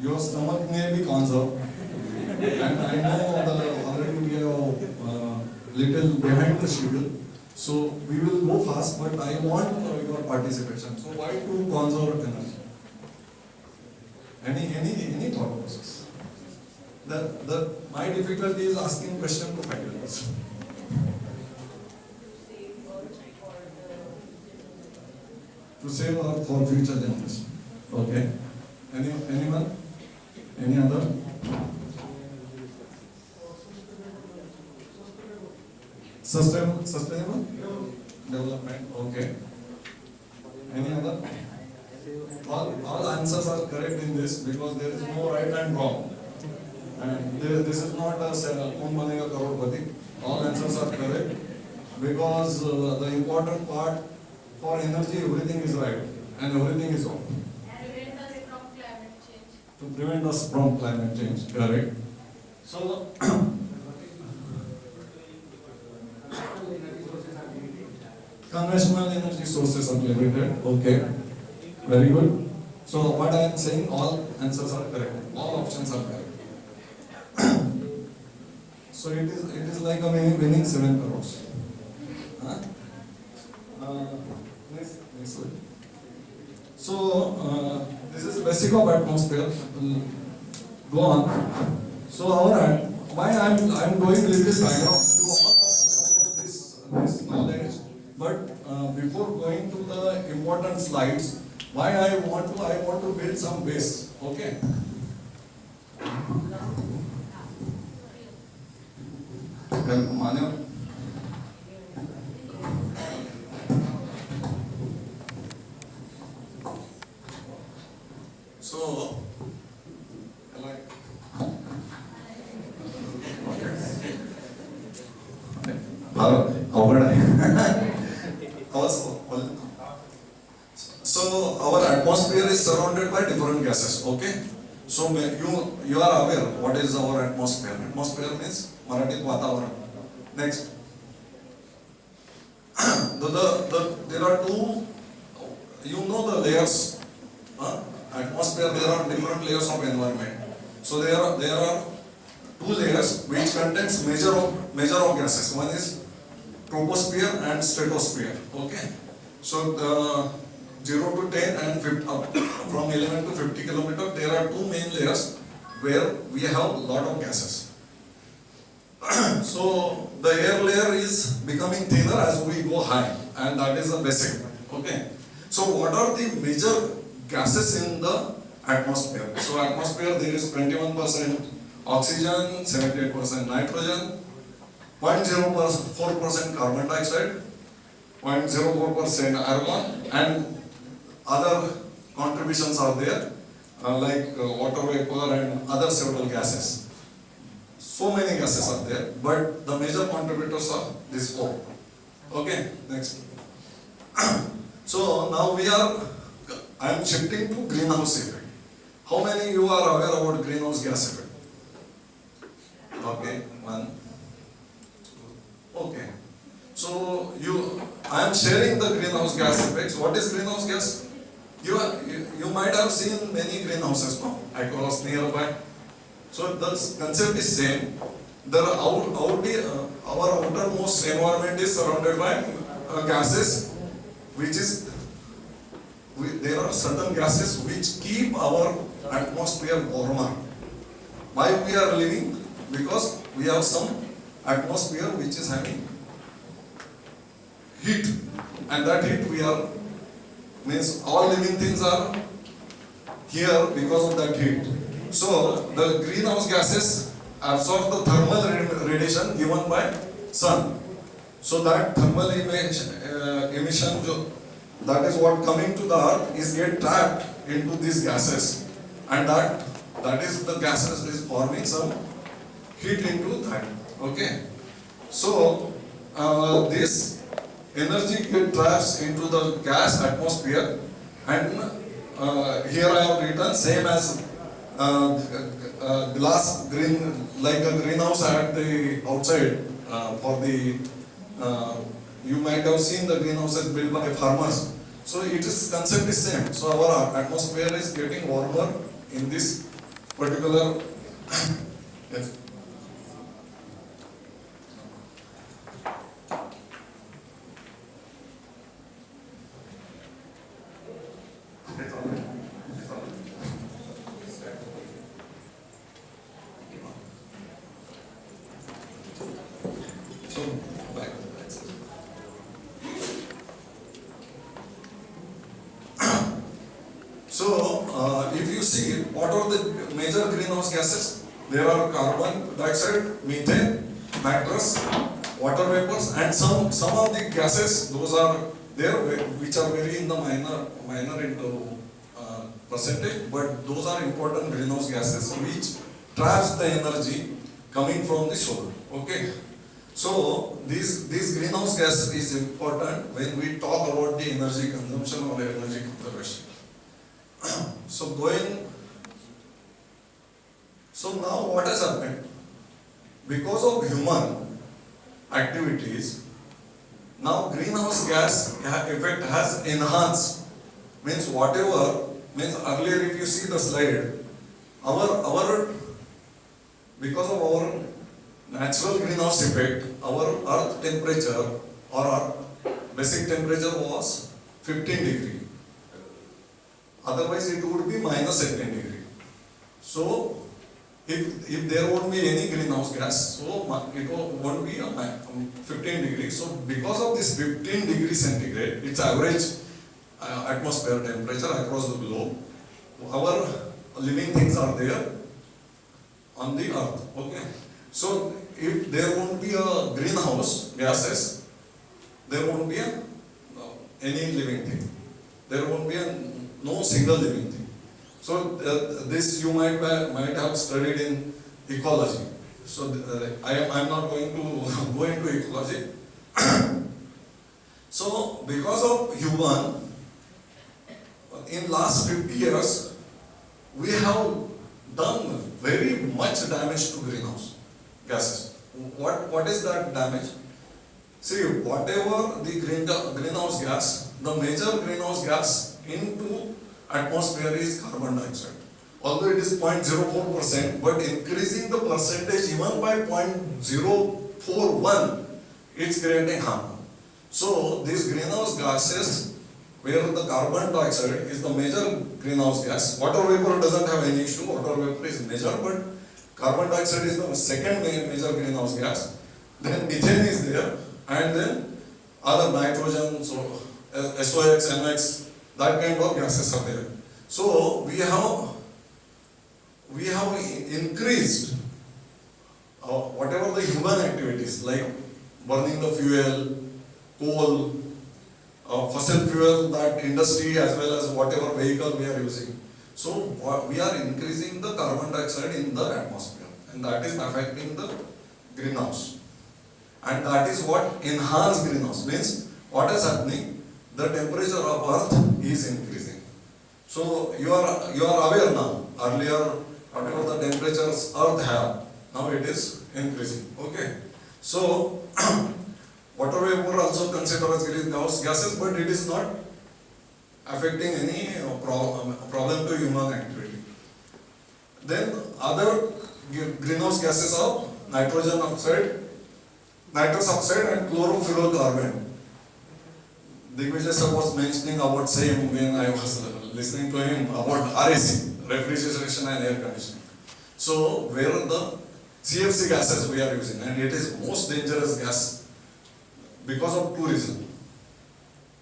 your stomach may be conserved, and I know already we are little behind the schedule. So we will go fast, but I want your participation. So why to conserve energy? Any thought process? My difficulty is asking question to faculty. To save Earth for future generations. Okay. Anyone? Any other? Sustainable development. Okay. Any other? All answers are correct in this, because there is no right and wrong. And this is not a "Kaun banega crorepati." All answers are correct, because the important part for energy, everything is right and everything is wrong. To prevent us from climate change, correct. So conventional energy sources are limited. Okay, very good. So what I am saying, all answers are correct. All options are correct. So it is like a winning 7 crores. Huh? Next slide. So this is basic of atmosphere. Go on. So why I am doing little diagram. You all about this knowledge. But before going to the important slides, why I want to build some base. Okay. So, like, so our atmosphere is surrounded by different gases. Okay. So you are aware what is our atmosphere. Atmosphere means Marathi Vatavaran. Next. There are two, the layers. Atmosphere, there are different layers of environment. So there are two layers which contains major of gases. One is troposphere and stratosphere. Okay. So the 0 to 10 and 50, from 11 to 50 kilometers, there are two main layers where we have a lot of gases. So the air layer is becoming thinner as we go high. and that is the basic. Okay. So what are the major gases in the atmosphere? So atmosphere there is 21% oxygen, 78% nitrogen, 0.04% carbon dioxide, 0.04% argon, and other contributions are there like water vapor and other several gases. So many gases are there, but the major contributors are these four. Okay, next. So now I am shifting to greenhouse effect. How many you are aware about greenhouse gas effect? Okay, one. Okay. So I am sharing the greenhouse gas effects. What is greenhouse gas? You might have seen many greenhouses now across nearby. So the concept is same. Our outermost environment is surrounded by gases, there are certain gases which keep our atmosphere warmer. Why we are living? Because we have some atmosphere which is having heat, and that heat means all living things are here because of that heat. So the greenhouse gases absorb the thermal radiation given by sun. So that thermal emission, that is what coming to the earth is get trapped into these gases, and that is the gases is forming some heat into that. Okay. So this energy get traps into the gas atmosphere, and here I have written same as glass green, like a greenhouse at the outside for the you might have seen the greenhouses built by farmers. So it is concept is same. So our atmosphere is getting warmer in this particular yes. So, if you see, what are the major greenhouse gases? There are carbon dioxide, methane, nitrous, water vapors, and some of the gases, those are there which are very in the minor into percentage, but those are important greenhouse gases which traps the energy coming from the solar. Okay. So this greenhouse gas is important when we talk about the energy consumption or energy conservation. So now what has happened? Because of human activities, now greenhouse gas effect has enhanced. Means earlier if you see the slide, because of our natural greenhouse effect, our earth temperature or our basic temperature was 15 degree. Otherwise it would be -18 degree. So if there won't be any greenhouse gas, so it won't be a 15 degree. So because of this 15 degree centigrade, its average atmosphere temperature across the globe, our living things are there on the earth. Okay. So if there won't be a greenhouse gases, there won't be any living thing. There won't be no single living thing. So this you might have studied in ecology. So I'm not going to go into ecology. So because of human, in last 50 years, we have done very much damage to greenhouse gases. What is that damage? See, whatever the greenhouse gas, the major greenhouse gas into atmosphere is carbon dioxide. Although it is 0.04%, but increasing the percentage even by 0.041, it's creating harm. So these greenhouse gases, where the carbon dioxide is the major greenhouse gas, water vapor doesn't have any issue, water vapor is major, but carbon dioxide is the second major greenhouse gas. Then methane is there, and then other nitrogen, so SOx, NOx, that kind of gases are there. So we have increased whatever the human activities like burning the fuel, coal, fossil fuel, that industry as well as whatever vehicle we are using. So we are increasing the carbon dioxide in the atmosphere, and that is affecting the greenhouse. And that is what enhanced greenhouse means. What is happening? The temperature of Earth is increasing. So you are aware now. Earlier, whatever the temperatures Earth have, now it is increasing. Okay. So water vapor also considered as greenhouse gases, but it is not affecting any problem to human activity. Then other greenhouse gases are nitrogen oxide, nitrous oxide and chlorofluorocarbon. Digvijay sir was mentioning about same when I was listening to him about RAC, refrigeration and air conditioning. So where the CFC gases we are using, and it is most dangerous gas because of two reasons.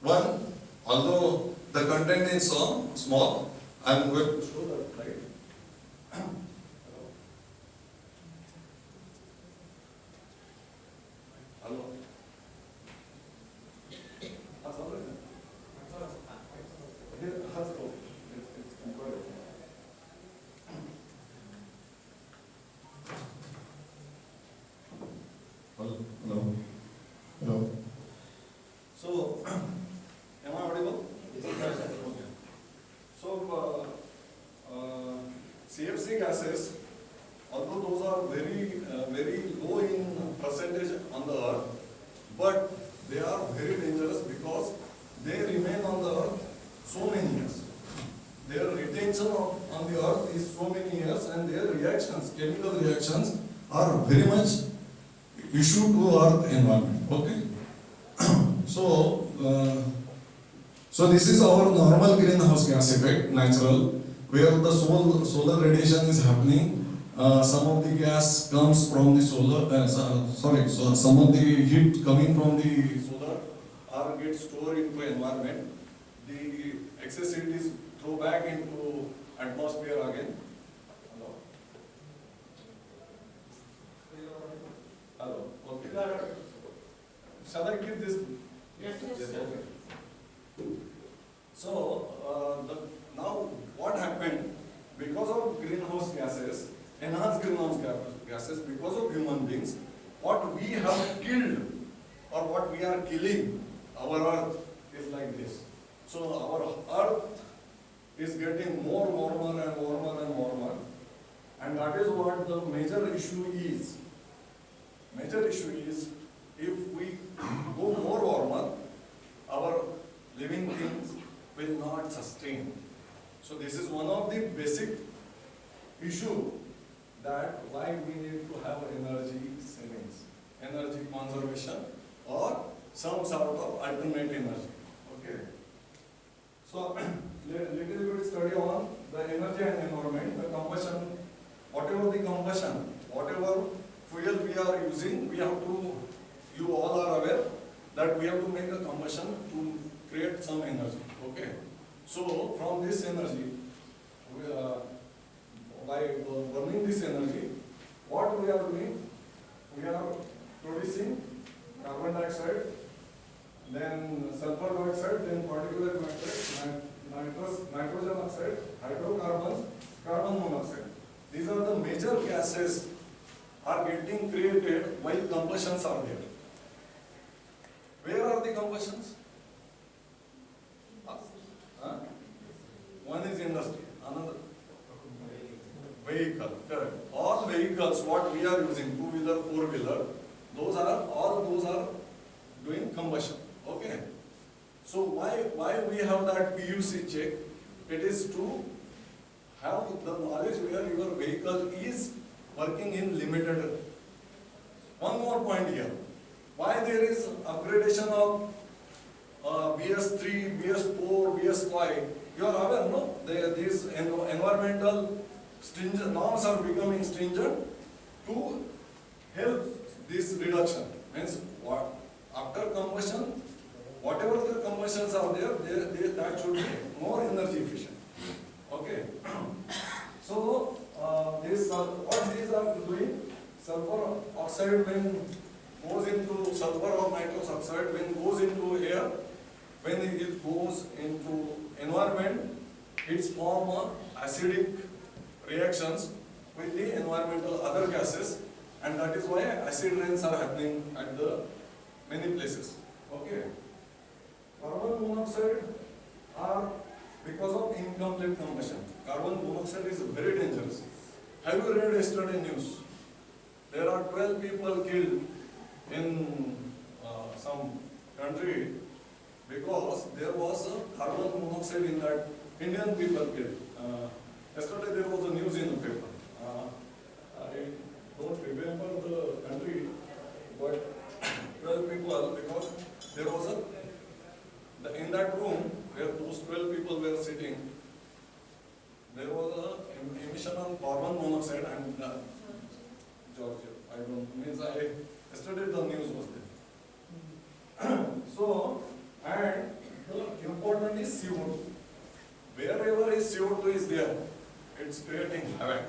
One, although the content is so small, I am going to show that, right? Hello. Hello. Hello. So, am I audible? Yes. Okay. So, CFC gases, although those are very low in percentage on the earth, but they are very dangerous because they remain on the earth so many years. Their retention on the earth is so many years, and their reactions, chemical reactions, are very much issue to earth environment. Okay. So this is our normal greenhouse gas effect, natural, where the solar radiation is happening. Some of the gas comes from the solar. So some of the heat coming from the solar or gets stored into environment. The excess heat is thrown back into atmosphere again. Hello. Okay. Shall I give this? Yes. Okay. So now what happened? Because of greenhouse gases, enhanced greenhouse gases, because of human beings, what we have killed or what we are killing our earth is like this. So our earth is getting more warmer and warmer and warmer, and that is what the major issue is. Major issue is, if we go more warmer, our living things will not sustain. So this is one of the basic issue that why we need to have energy savings, energy conservation, or some sort of alternate energy. Okay. So little bit study on the energy and environment, the combustion, whatever fuel we are using, we have to, you all are aware that we have to make a combustion to create some energy. Okay. So from this energy, by burning this energy, what we are doing? We are producing carbon dioxide, then sulfur dioxide, then particulate matter, nitrogen oxide, hydrocarbons, carbon monoxide. These are the major gases are getting created while combustions are there. Where are the combustions? One is industry, another vehicle. Correct. All vehicles what we are using, two-wheeler, four-wheeler, those are doing combustion. Okay. So why we have that PUC check? It is to have the knowledge where your vehicle is working in limited. One more point here. Why there is upgradation of BS3, BS4, BS5? You are aware, no? These environmental stringent norms are becoming stringent to help this reduction. Means what? After combustion, whatever the combustions are there, that should be more energy efficient. Okay. So what these are doing, sulfur oxide when goes into sulfur or nitrous oxide, when goes into air, when it goes into environment, it's form acidic reactions with the environmental other gases, and that is why acid rains are happening at the many places. Okay. Carbon monoxide are because of incomplete combustion. Carbon monoxide is very dangerous. Have you read yesterday news? There are 12 people killed in some country because there was a carbon monoxide in that. Indian people killed. Yesterday there was a news in the paper. I don't remember the country, but 12 people, because there was in that room where those 12 people were sitting, there was a emission of carbon monoxide and Georgia. I don't means yesterday the news was there. So, and the important is CO2. Wherever is CO2 is there, it's creating havoc.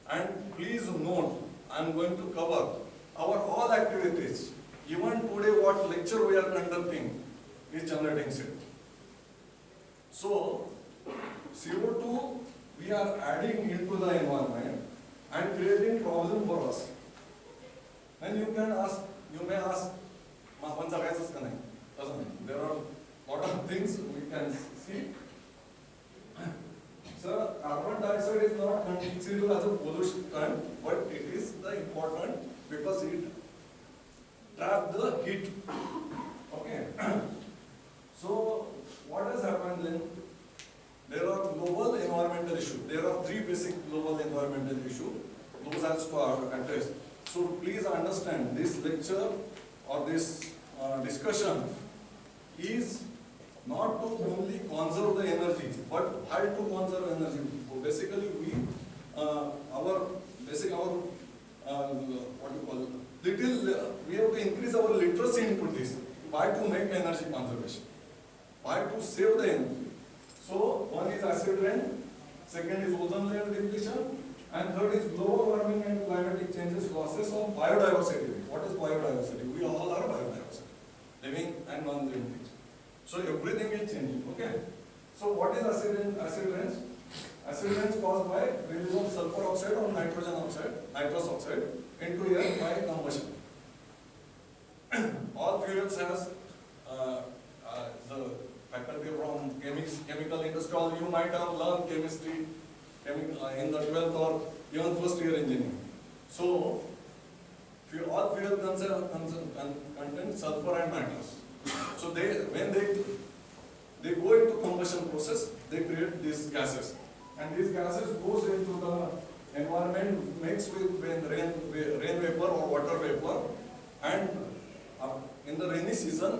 And please note, I am going to cover our all activities. Even today what lecture we are conducting is generating CO2. So, CO2 we are adding into the environment and creating problem for us. And you may ask, there are lot of things we can see. Sir, carbon dioxide is not considered as a pollutant, but it is the important because it traps the heat. Okay. So, what has happened then? There are global environmental issues. There are 3 basic global environmental issues. Those are to address. So, please understand this lecture or this discussion is not to only conserve the energy, but why to conserve energy. So basically, we have to increase our literacy into this. Why to make energy conservation? Why to save the energy? So one is acid rain, second is ozone layer depletion, and third is global warming and climatic changes, losses of biodiversity. What is biodiversity? We all are biodiversity, living and non-living things. So everything is changing, okay? So what is acid rain? Acid rains? Acid rains caused by release of sulfur oxide or nitrous oxide into air by combustion. All fuels has the faculty from chemical industry. You might have learned chemistry in the 12th or even first year engineering. So all fuel contain sulfur and nitrous. So when they go into combustion process, they create these gases, and these gases goes into the environment mixed with rain vapor or water vapor, and in the rainy season,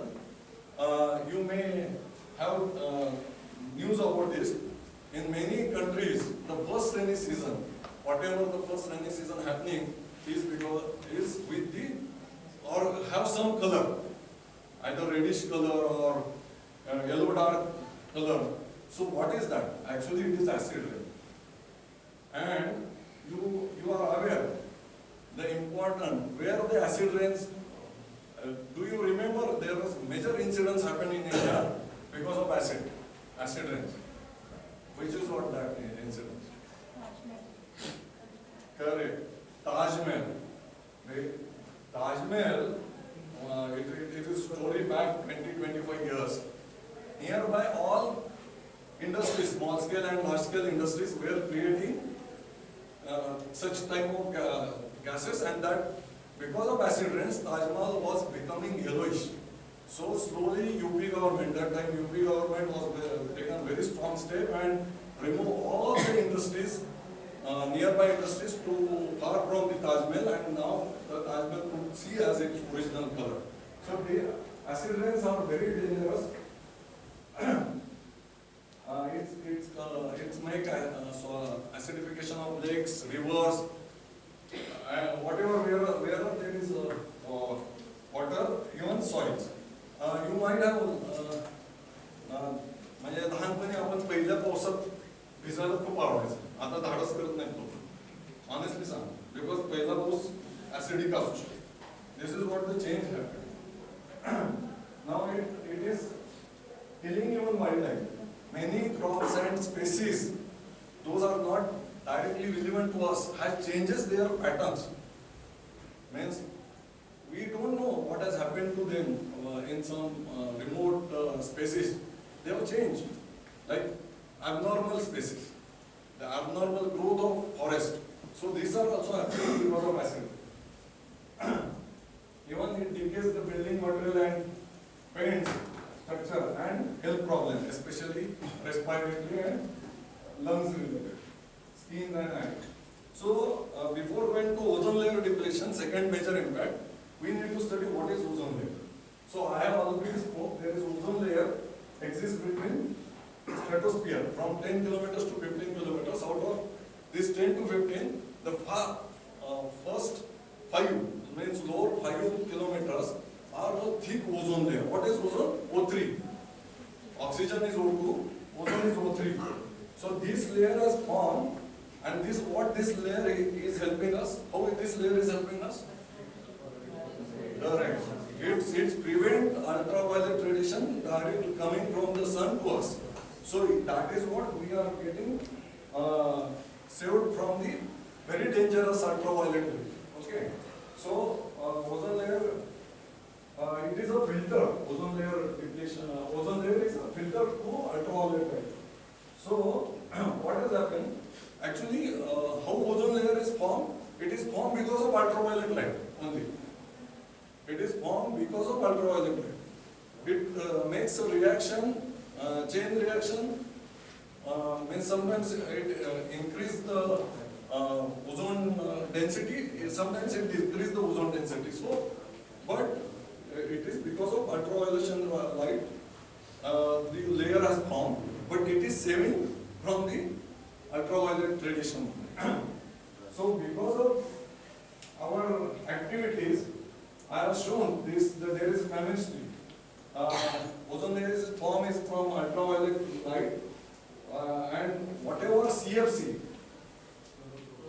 you may have news about this. In many countries, the first rainy season, whatever the first rainy season happening is with or have some color. Either reddish color or yellow dark color. So what is that? Actually it is acid rain. And you are aware the important where the acid rains. Do you remember there was major incidents happened in India because of acid rains? Which is what that incident? Correct. Taj Mahal. Taj Mahal. It is story back 20-25 years. Nearby all industries, small scale and large scale industries were creating such type of gases, and that because of acid rains, Taj Mahal was becoming yellowish. So slowly UP government, that time UP government was taken very strong step and remove all the industries, nearby industries to far from the Taj Mahal, and now the Taj Mahal could see as its original color. So the acid rains are very dangerous. It's make acidification of lakes, rivers, whatever where there is water, even soils. You पावसात भिजायला खूप आवडायचं. आता धाडस करत नाही तो, honestly सांग, because पहिला पाऊस ऍसिडिक असू शकतो. This is what the change happen. Now it is killing even wildlife. Many crops and species, those are not directly relevant to us, has changes their patterns. Means we don't know what has happened to them in some remote species. They have changed, like abnormal species, the abnormal growth of forest. So these are also happening because of acid. Even it decays the building material and paints structure and health problems, especially respiratory and lungs related, skin and eye. So before going to ozone layer depletion, second major impact, we need to study what is ozone layer. So I have already spoke, there is ozone layer exists between stratosphere from 10 kilometers to 15 kilometers. Out of this 10 to 15, the first 5, means lower 5 kilometers are a thick ozone layer. What is ozone? O3. Oxygen is O2, ozone is O3. So this layer has formed, and what this layer is helping us? How this layer is helping us? Correct. It's prevent ultraviolet radiation directly coming from the sun to us. So that is what we are getting saved from the very dangerous ultraviolet rays. Okay. So ozone layer. It is a filter, ozone layer depletion. Ozone layer is a filter to ultraviolet light. So, what has happened? Actually, how ozone layer is formed? It is formed because of ultraviolet light only. It is formed because of ultraviolet light. It makes a reaction, chain reaction. Means sometimes it increase the ozone density. Sometimes it decrease the ozone density. So, but it is because of ultraviolet light, the layer has formed, but it is saving from the ultraviolet radiation. So because of our activities, I have shown this, that there is chemistry. Ozone layer is formed is from ultraviolet light, and whatever CFC,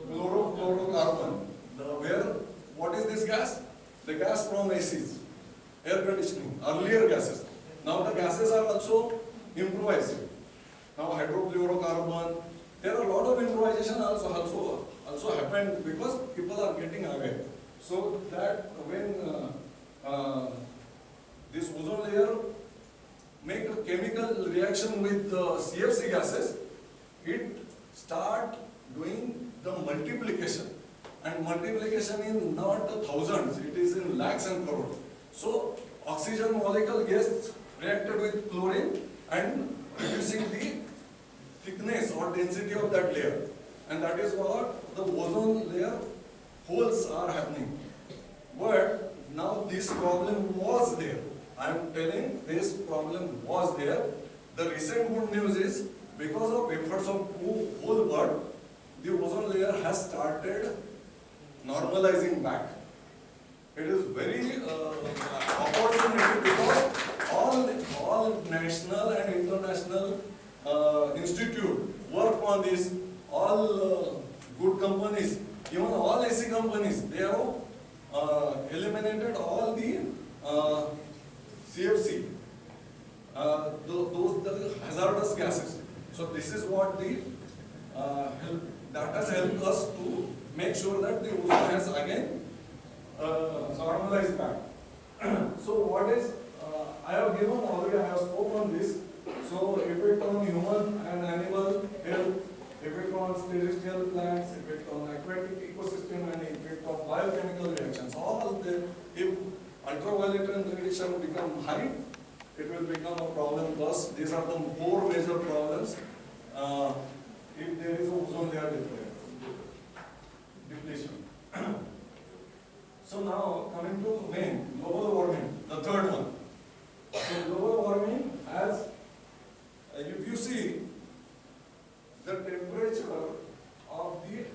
chlorofluorocarbon, where, what is this gas? The gas from ACs. Air conditioning, earlier gases. Now the gases are also improvised. Now hydrofluorocarbon, there are a lot of improvisation also happened because people are getting aware. So that when this ozone layer make a chemical reaction with CFC gases, it start doing the multiplication. And multiplication is not the thousands, it is in lakhs and crores. So oxygen molecule gets reacted with chlorine and reducing the thickness or density of that layer. And that is what the ozone layer holes are happening. But now this problem was there. I am telling this problem was there. The recent good news is because of efforts of whole world, the ozone layer has started normalizing back. It is very opportunity because all national and international institute work on this. All good companies, even all AC companies, they have eliminated all the CFC, those the hazardous gases. So this is what the that has helped us to make sure that the ozone has again normalized back. So what is, I have given already, I have spoken on this. So effect on human and animal health, effect on terrestrial plants, effect on aquatic ecosystem, and effect of biochemical reactions. All the, if ultraviolet and radiation become high, it will become a problem. Plus, these are the 4 major problems if there is ozone layer depletion. So now coming to main global warming, the third one. So global warming has, if you see the temperature of the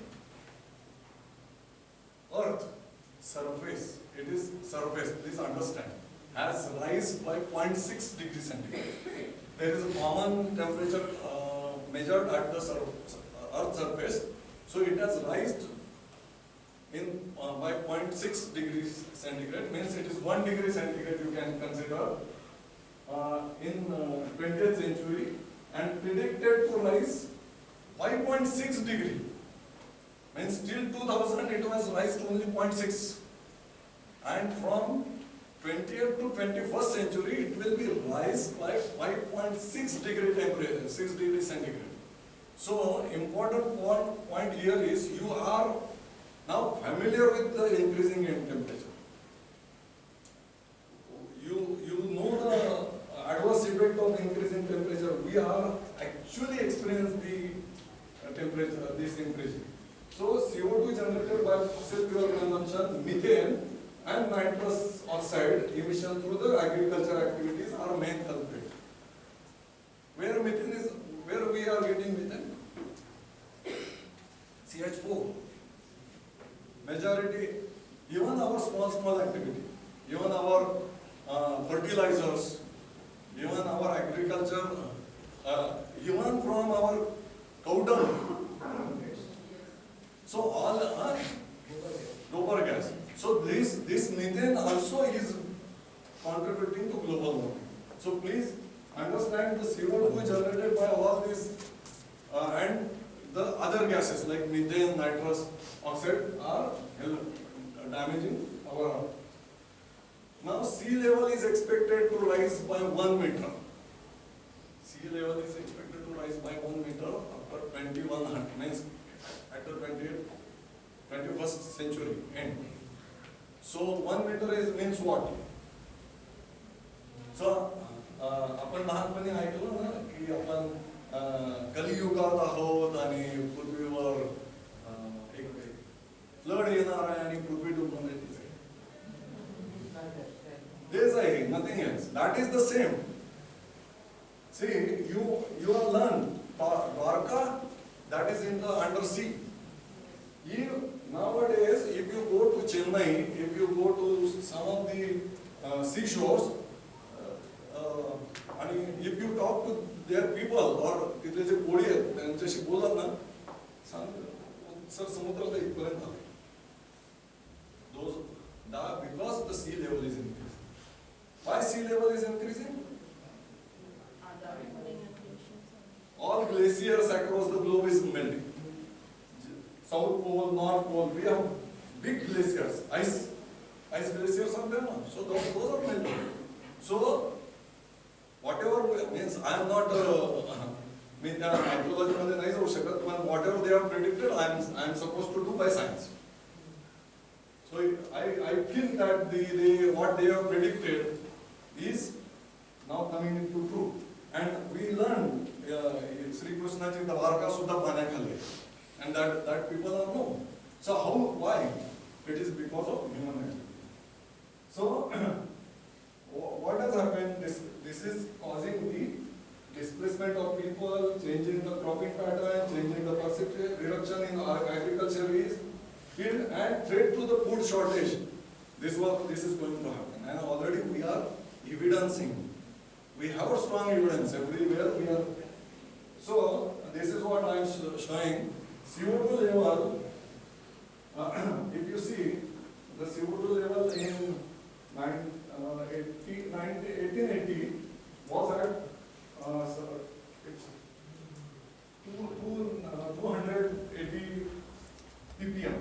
earth surface, it is surface, please understand, has rise by 0.6 degrees centigrade. There is a common temperature measured at the Earth surface. So it has risen in by 0.6 degrees centigrade, means it is 1 degree centigrade you can consider in 20th century, and predicted to rise 5.6 degree. Means till 2000 it was rise to only 0.6, and from 20th to 21st century it will be rise by 5.6 degree temperature, 6 degree centigrade. So important point here is you are now familiar with the increasing in temperature. You know the adverse effect of increasing temperature. We are actually experiencing the temperature, this increase. So CO2 generated by fossil fuel consumption, methane and nitrous oxide emission through the agriculture activities are main culprit. Where methane is, where we are getting methane? CH4. Majority, even our small activity, even our fertilizers, even our agriculture, even from our cow dung. So all gobar gas. So this methane also is contributing to global warming. So please understand the CO2 generated by all this and the other gases like methane, nitrous oxide are damaging our earth. Now sea level is expected to rise by 1 meter. Sea level is expected to rise by 1 meter after 2100, means at the 21st century end. So 1 meter is means what? So आपण लहानपणी ऐकलं ना की आपण कलियुगात आहोत आणि पृथ्वीवर एक फ्लड येणार आहे आणि पृथ्वी डुबणार आहे. This is nothing else. That is the same. See, you have learned Dwarka, that is in the undersea. Nowadays, if you go to Chennai, if you go to some of the seashores, and if you talk to their people or तिथले जे कोळी आहेत त्यांच्याशी बोलत ना, सांग sir समुद्राला इथपर्यंत आले. Because the sea level is increasing. Why sea level is increasing? All glaciers across the globe is melting. South Pole, North Pole, we have big glaciers, ice glaciers are there now. So those are melting. So whatever means, I am not mythology मध्ये नाही जाऊ शकत, पण whatever they have predicted, I am supposed to do by science. So I feel that what they have predicted is now coming into truth. And we learned Sri Krishnaji Dwarka Sudha Panakhale, and that people are known. So why? It is because of human nature. So what has happened? This is causing the displacement of people, changing the cropping pattern, changing the percentage reduction in our agriculture is killed, and threat to the food shortage. This is going to happen, and already we are evidencing. We have strong evidence everywhere. We are. So this is what I am showing. CO2 level. If you see the CO2 level in 1880 was at 280 ppm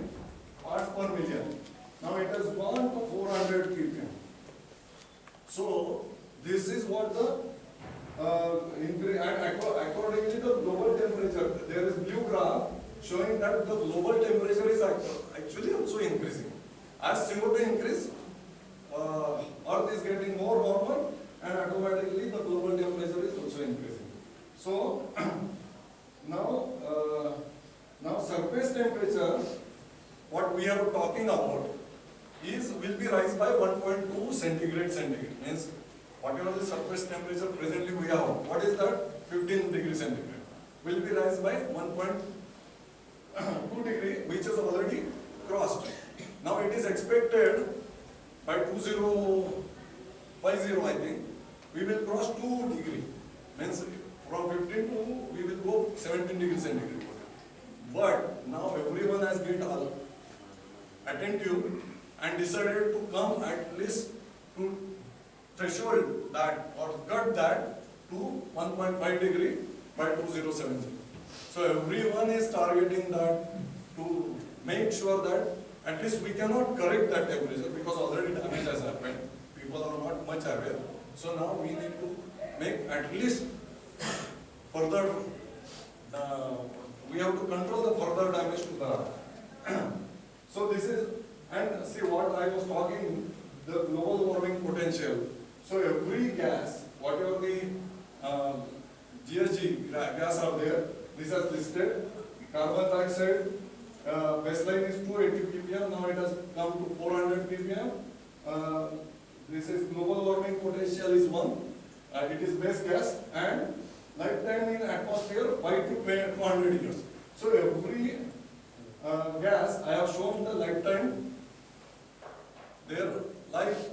parts per million. Now it has gone to 400 ppm. So this is what the increase, and accordingly the global temperature, there is blue graph showing that the global temperature is actually also increasing. As CO2 increase, Earth is getting more warmer, and automatically the global temperature is also increasing. So now surface temperature, what we are talking about, will be rise by 1.2 centigrade. Means whatever the surface temperature presently we have, what is that? 15 degrees centigrade. Will be rise by 1.2 degree, which is already crossed. Now it is expected by 2050, I think, we will cross 2 degree. Means From 15 to, we will go 17 degrees centigrade. But now everyone has been attentive and decided to come at least to threshold that or cut that to 1.5 degree by 2070. So everyone is targeting that to make sure that at least we cannot correct that temperature because already damage has happened. People are not much aware. So now we need to make at least further, we have to control the further damage to the earth. So this is, and see what I was talking, the global warming potential. So every gas, whatever the GHG gas are there, this is listed. Carbon dioxide baseline is 280 ppm, now it has come to 400 ppm. This is global warming potential is 1. It is base gas and lifetime in atmosphere 5 to 200 years. So every gas, I have shown the lifetime, their life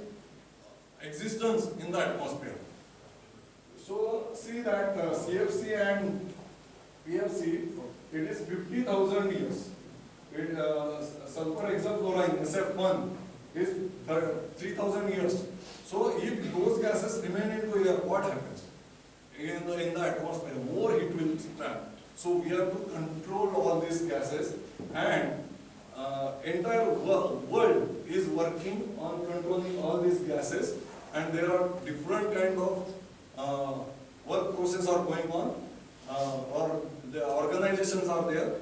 existence in the atmosphere. So see that CFC and PFC, it is 50,000 years. Sulfur hexafluorine, SF1, is 3,000 years. So if those gases remain into air, what happens? In the atmosphere, more heat will trap. So we have to control all these gases, and entire world is working on controlling all these gases, and there are different kind of work process are going on, or the organizations are there,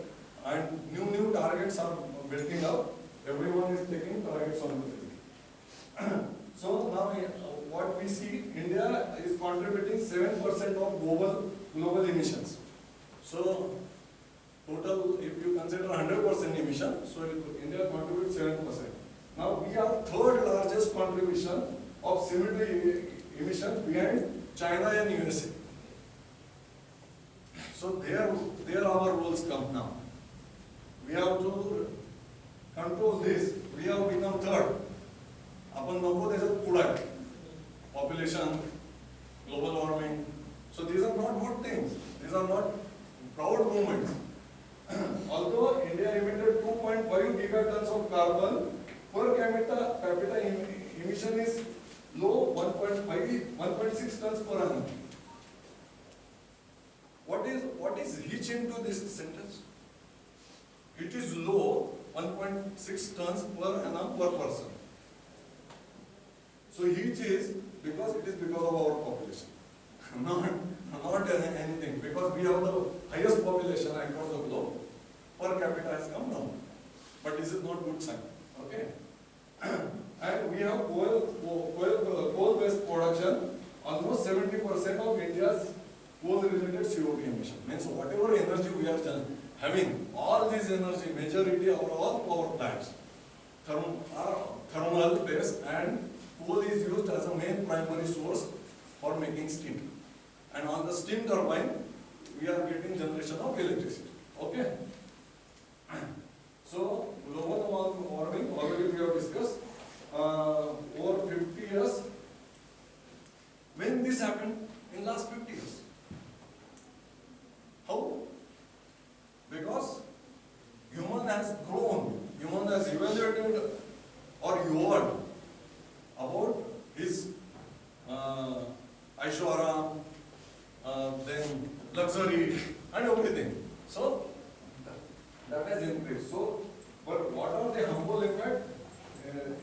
and new targets are building up. Everyone is taking targets on the So now what we see, India is contributing 7% of global emissions. So total, if you consider 100% emission, so India contributes 7%. Now we are third largest contribution of CO2 emission behind China and USA. So there our rules come now. We have to control this. We have become third. Upon नको त्याच्यात पुढे आहे. Population, global warming. So these are not good things. These are not proud moments. Although India emitted 2.5 gigatons of carbon, per capita emission is low, 1.6 tons per annum. What is hitch into this sentence? It is low, 1.6 tons per annum per person. So hitch is because of our population, not anything. Because we have the highest population across the globe, per capita has come down. But this is not good sign. Okay. And we have coal-based production. Almost 70% of India's coal-related CO2 emission. Means whatever energy we are having, all this energy, majority of all power plants, are thermal based, and coal is used as a main primary source for making steam. And on the steam turbine, we are getting generation of electricity. Okay? So, global warming, already we have discussed, over 50 years. When this happened? In last 50 years. How? Because human has grown, human has evaluated or evolved about his Aishwaram, then luxury and everything. So that has increased. So, but what are the harmful impact?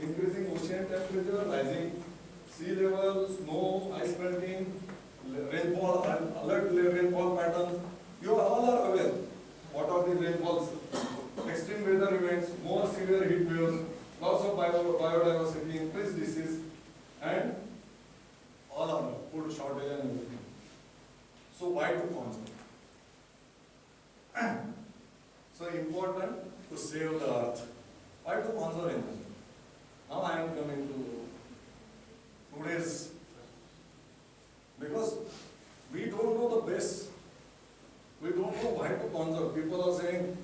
Increasing ocean temperature, rising sea level, snow, ice melting, rainfall, alert rainfall pattern. You all are aware. What are the rainfalls? Extreme weather events, more severe heat waves, loss of biodiversity, increased disease, and all are food shortage and everything. So why to conserve? So important to save the earth. Why to conserve energy? Now I am coming to today's, because we don't know the best. We don't know why to conserve. People are saying,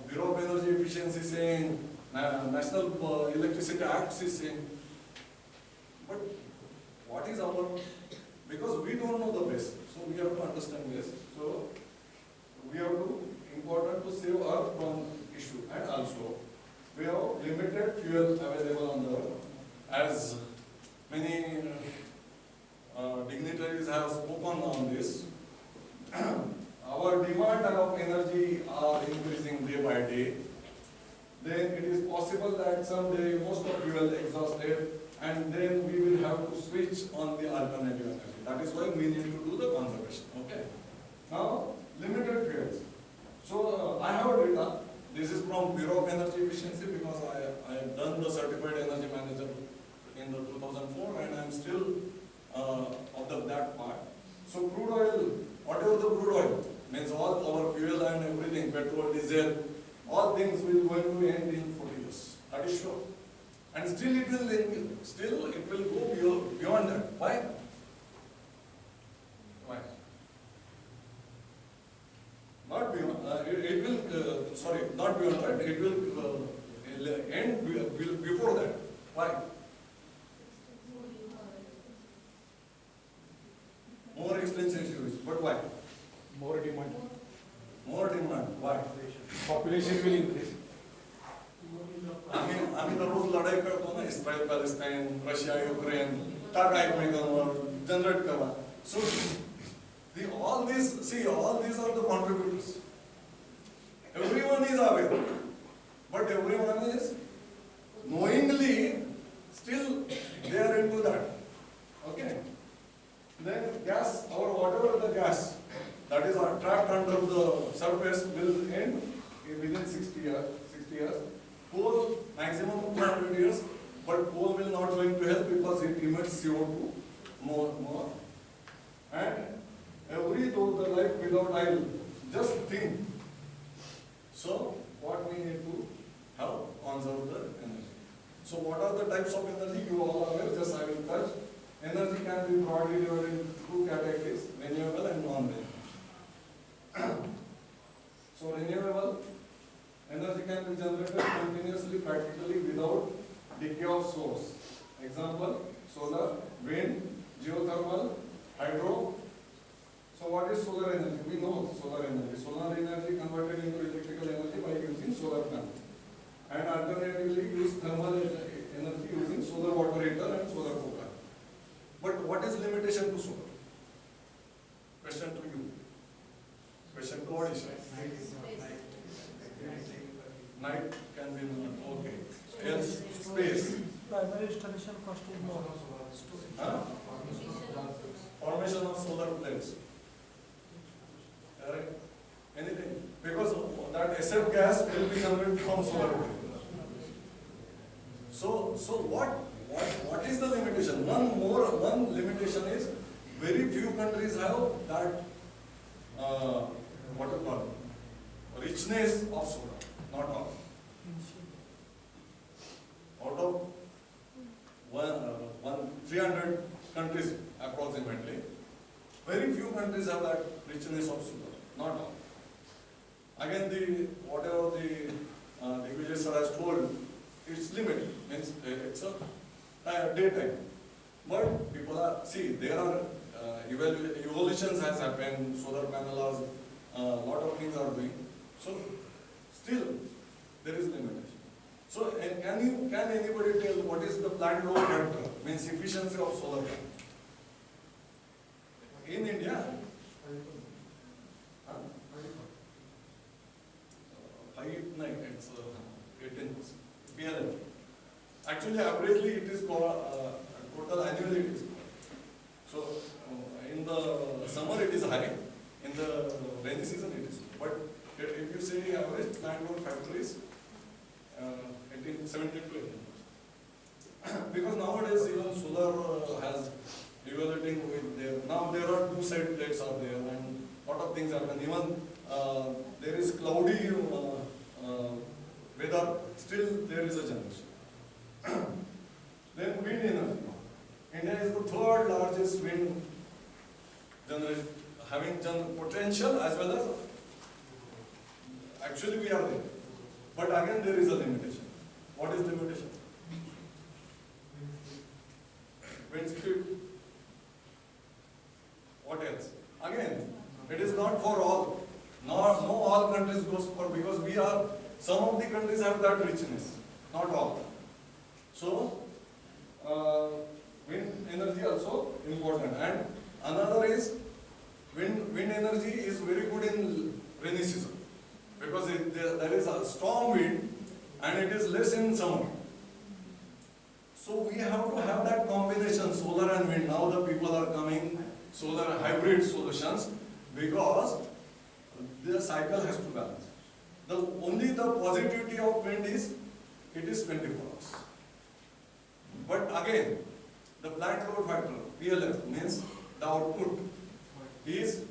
Bureau of Energy Efficiency is saying, National Electricity Act is saying. But what is our, because we don't know the best, so we have to understand this. So we have to important to save Earth from issue, and also we have limited fuel available on the Earth, as many dignitaries have spoken on this. Our demand of energy are increasing day by day. Then it is possible that someday most of fuel exhausted, and then we will have to switch on the alternative energy. That is why we need to do the conservation. Okay. Now, limited fuels. So I have data. This is from Bureau of Energy Efficiency, because I have done the certified energy manager in the 2004, and I am still of that part. So crude oil, whatever the crude oil, means all our fuel and everything, petrol, diesel, all things will going to end in 40 years. That is sure. And still it will go beyond that. Why? Why? Not beyond. It will. Sorry, not beyond that. It will end before that. Why? More expensive use. But why? More demand. More demand. Why? Population will increase. आम्ही दररोज लढाई करतो ना, Israel Palestine, Russia Ukraine, टाका एकमेकांवर, generate करा. So all these are the contributors. Everyone is aware, but everyone is knowingly still they are into that. Okay. Then gas, or whatever the gas that is trapped under the surface will end within 60 years. Coal maximum 200 years, but coal will not going to help because it emits CO2 more. And every though the life without oil, just think. So what we need to have, conserve the energy. So what are the types of energy? You all are aware, just I will touch. Energy can be broadly divided into two categories, renewable and non-renewable. So renewable energy can be generated continuously, practically without decay of source. Example, solar, wind, geothermal, hydro. So what is solar energy? We know solar energy. Solar energy converted into electrical energy by using solar panel. And alternatively use thermal energy using solar water heater and solar cooker. But what is limitation to solar? Question to you. Question to audition. Night can be okay. Else space. Primary installation cost is more. Formation of solar plates. Correct? Anything? Because that SF gas will be generated from solar plate. So what is the limitation? One limitation is very few countries have that what you call it, richness of solar. Not all. Out of 300 countries approximately, very few countries have that richness of solar. Not all. Again, whatever the Vijay sir has told, it's limited. Means it's a daytime. But people are there are evolutions has happened. Solar panels, lot of things are doing. So still there is limitation. So can anybody tell what is the plant load factor? Means efficiency of solar panel in India? It's 18%. PLF. Actually, averagely it is called total annually it is called. So in the summer it is high, in the rainy season it is. But if you say average plant load factor is 17 to 18%. Because nowadays even solar has evaluating with there. Now there are two side plates are there and lot of things happen. Even there is cloudy weather, still there is a generation. Then wind energy. India is the third largest wind generation, having potential as well as actually we are there. But again there is a limitation. What is limitation? Wind speed. What else? Again, It is not for all. No all countries goes for, because we are, some of the countries have that richness, not all. So, wind energy also important. And another is, wind energy is very good in rainy season, because there is a strong wind and it is less in summer. So we have to have that combination, solar and wind. Now the people are coming solar hybrid solutions, because the cycle has to balance. Only the positivity of wind is, it is 24 hours. But again, the plant load factor, PLF, means the output is,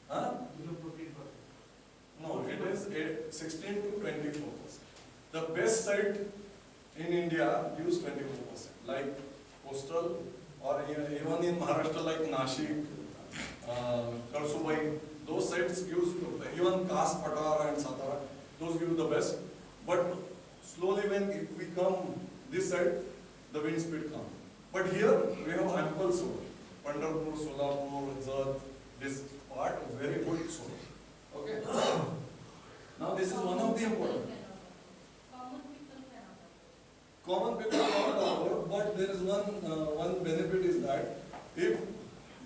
huh? No, it is 16 to 24%. The best site in India use 24%, like coastal, or even in Maharashtra like Nashik, Karsubai, those sites use, even Kas, Patara and Satara, those give the best. But slowly when we come this side, the wind speed comes. But here we have ample solar. Pandharpur, Solapur, Jat, this part, very good solar. Okay. Now this is one of the important. Common people cannot afford, but there is one benefit is that if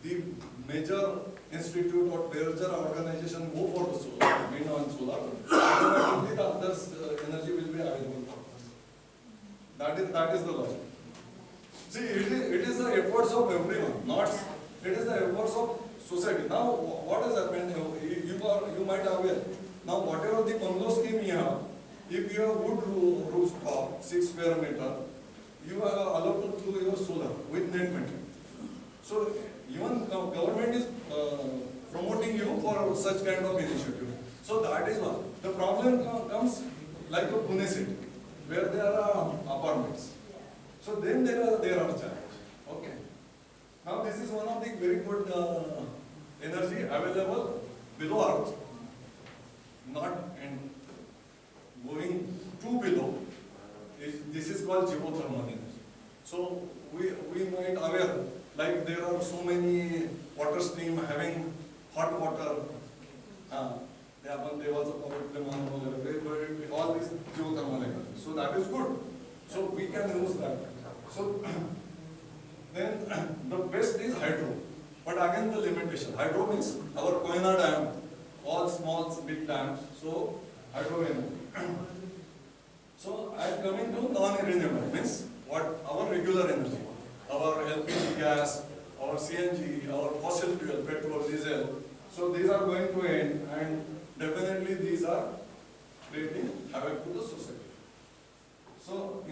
the major institute or major organization go for the solar, wind and solar, automatically the others energy will be available for us. That is the logic. See, it is the efforts of everyone, not it is the efforts of society. Now, what has happened? You might be aware. Now, whatever the bungalow scheme you have, if you have good rooftop, 6 square meter, you are allowed to do your solar with net metering. So even government is promoting you for such kind of initiative. So that is one. The problem comes like a Pune city, where there are apartments. So then there are challenges. Okay. Now this is one of the very good energy available below earth, not in going too below. This is called geothermal energy. So we might aware, like there are so many water stream having hot water. They also all this geothermal energy. So that is good. So we can use that. So then the best is hydro. But again the limitation. Hydro means our Koyana dam, all small big dams. So hydro energy. So I am coming to non-renewable, means what our regular energy, our LPG gas, our CNG, our fossil fuel, petrol, diesel. So these are going to end, and definitely these are creating havoc to the society. So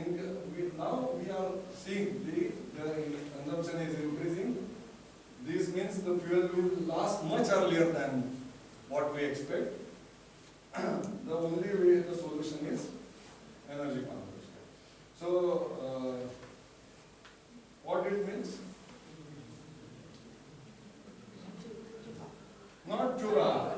now we are seeing the consumption is increasing. This means the fuel will last much earlier than what we expect. The only way the solution is energy conservation. So what it means? Not chura.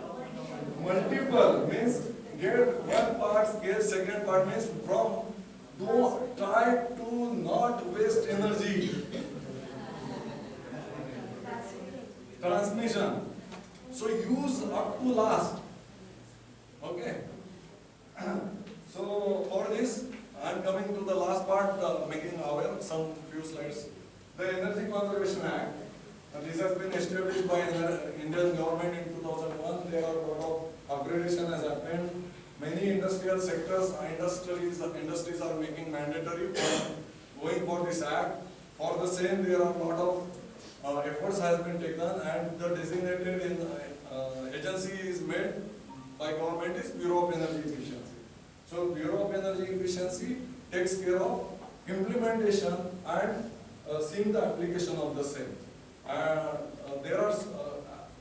Multiple means get one part, get second part, means from don't try to not waste energy. Transmission. So use up to last. Okay. So for this, I am coming to the last part, making aware some few slides. The Energy Conservation Act. This has been established by Indian government in 2001. There are a lot of upgradation has happened. Many industrial sectors, industries are making mandatory for going for this act. For the same, there are a lot of efforts has been taken, and the designated agency is made by government is Bureau of Energy Efficiency. So Bureau of Energy Efficiency takes care of implementation and seeing the application of the same. There are,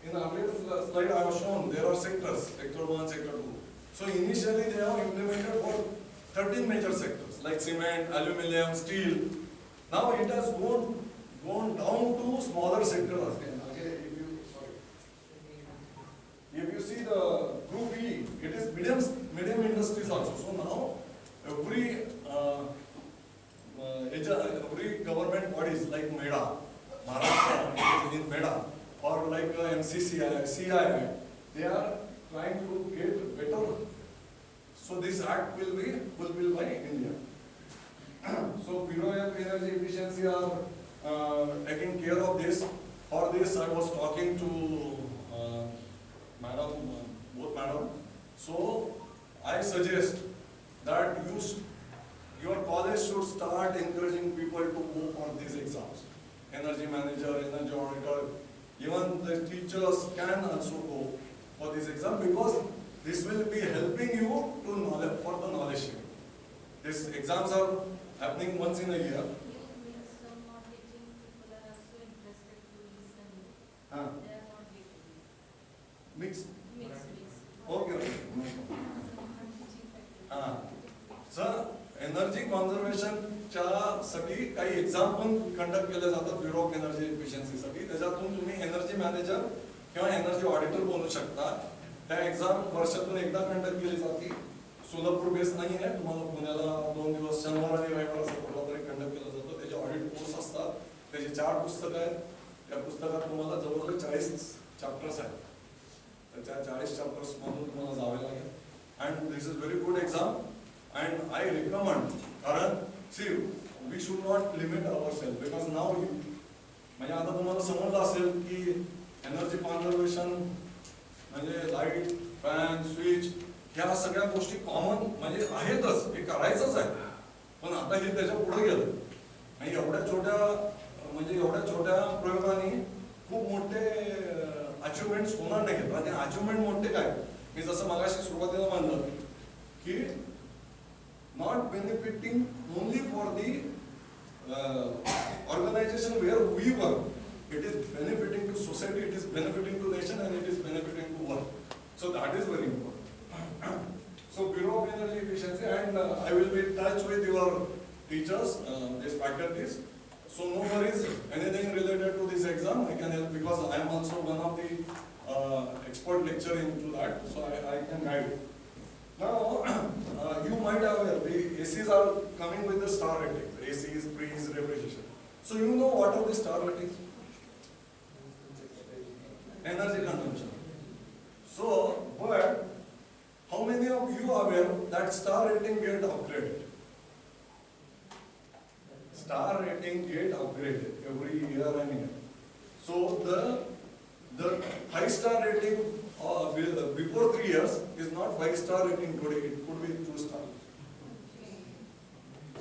in the earlier slide I have shown, there are sectors, sector 1, sector 2. So initially they have implemented for 13 major sectors like cement, aluminium, steel. Now it has gone down to smaller sectors. Okay, if you see the group E, it is medium industries also. So now every government bodies like MEDA, Maharashtra is in MEDA, or like MCCI, CII, they are trying to get better. So this act will be fulfilled by India. So Bureau of Energy Efficiency are taking care of this. For this, I was talking to both madam. So I suggest that your college should start encouraging people to go for these exams. Energy manager, energy auditor, even the teachers can also go for this exam, because this will be helping you to knowledge, for the knowledge sharing. These exams are happening once in a year. Mix. Okay. Sir, energy कॉन्झर्वेशनच्या साठी काही exam पण conduct केल्या जातात bureau of energy एफिशियन्सीसाठी. त्याच्यातून तुम्ही energy manager किंवा energy auditor बनू शकता. त्या एक्झाम वर्षातून एकदा कंडक्ट केली जाते. सोलापूर बेस नाही आहे, तुम्हाला पुण्याला 2 दिवस शनिवार आणि रविवार असं कुठला तरी कंडक्ट केला जातो. त्याचे ऑडिट कोर्स असतात, त्याची 4 पुस्तकं आहेत. त्या पुस्तकात तुम्हाला जवळजवळ 40 चॅप्टर्स आहेत. त्या 40 चॅप्टर्स मधून तुम्हाला जावे लागेल. And this is very good exam. And I recommend, Karan, see, we should not limit ourselves, because now, म्हणजे आता तुम्हाला समजलं असेल की एनर्जी कॉन्झर्वेशन म्हणजे लाईट, फॅन, स्विच ह्या सगळ्या गोष्टी कॉमन म्हणजे आहेतच, हे करायचंच आहे. पण आता हे त्याच्या पुढे गेलं आणि एवढ्या छोट्या प्रयोगाने खूप मोठे अचिव्हमेंट्स होणार नाहीत. आणि अचिव्हमेंट मोठे काय, मी जसं मगाशी सुरुवातीला म्हणलं की not benefiting only for the organization where we work. It is benefiting to society, it is benefiting to nation, and it is benefiting to work. So that is very important. So Bureau of Energy Efficiency, and I will be in touch with your teachers, these faculties. So no worries, anything related to this exam I can help, because I am also one of the expert lecturer into that, so I can guide you. Now, you might have heard the ACs are coming with the star rating. ACs, freeze, refrigeration. So you know what are the star ratings? Energy consumption. So, but how many of you are aware that star rating get upgraded? Star rating get upgraded every year and year. So the 5-star rating before 3 years is not 5-star rating today, it could be 2-star.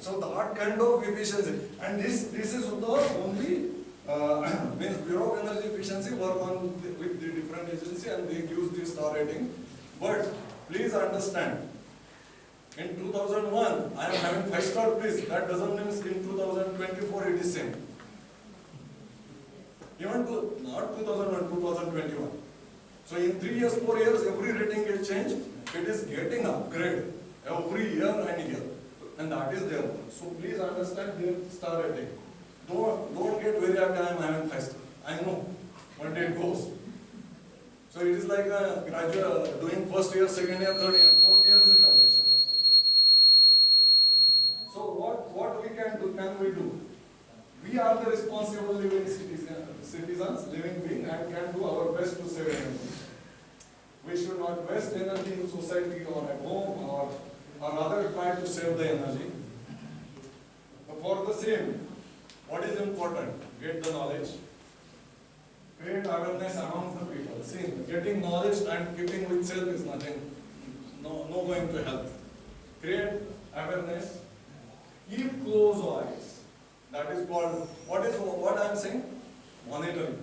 So that kind of efficiency, and this is the only means Bureau of Energy Efficiency work on with the different agency, and they use this star rating. But please understand, in 2001 I am having 5-star, please, that doesn't mean in 2024 it is same. Even not 2001, 2021. So in 3 years, 4 years, every rating gets changed. It is getting upgraded every year and year, and that is there. So please understand their star rating. Don't get very happy. I am having 5-star. I know, but it goes. So it is like a graduate doing first year, second year, third year, fourth year is a graduation. So what we can do? We are the responsible living citizens, living beings, and can do our best to save energy. We should not waste energy in society or at home, or rather try to save the energy. For the same, what is important? Get the knowledge. Create awareness among the people. See, getting knowledge and keeping with self is nothing, no going to help. Create awareness. Keep close eyes. That is called, what I am saying? Monitoring.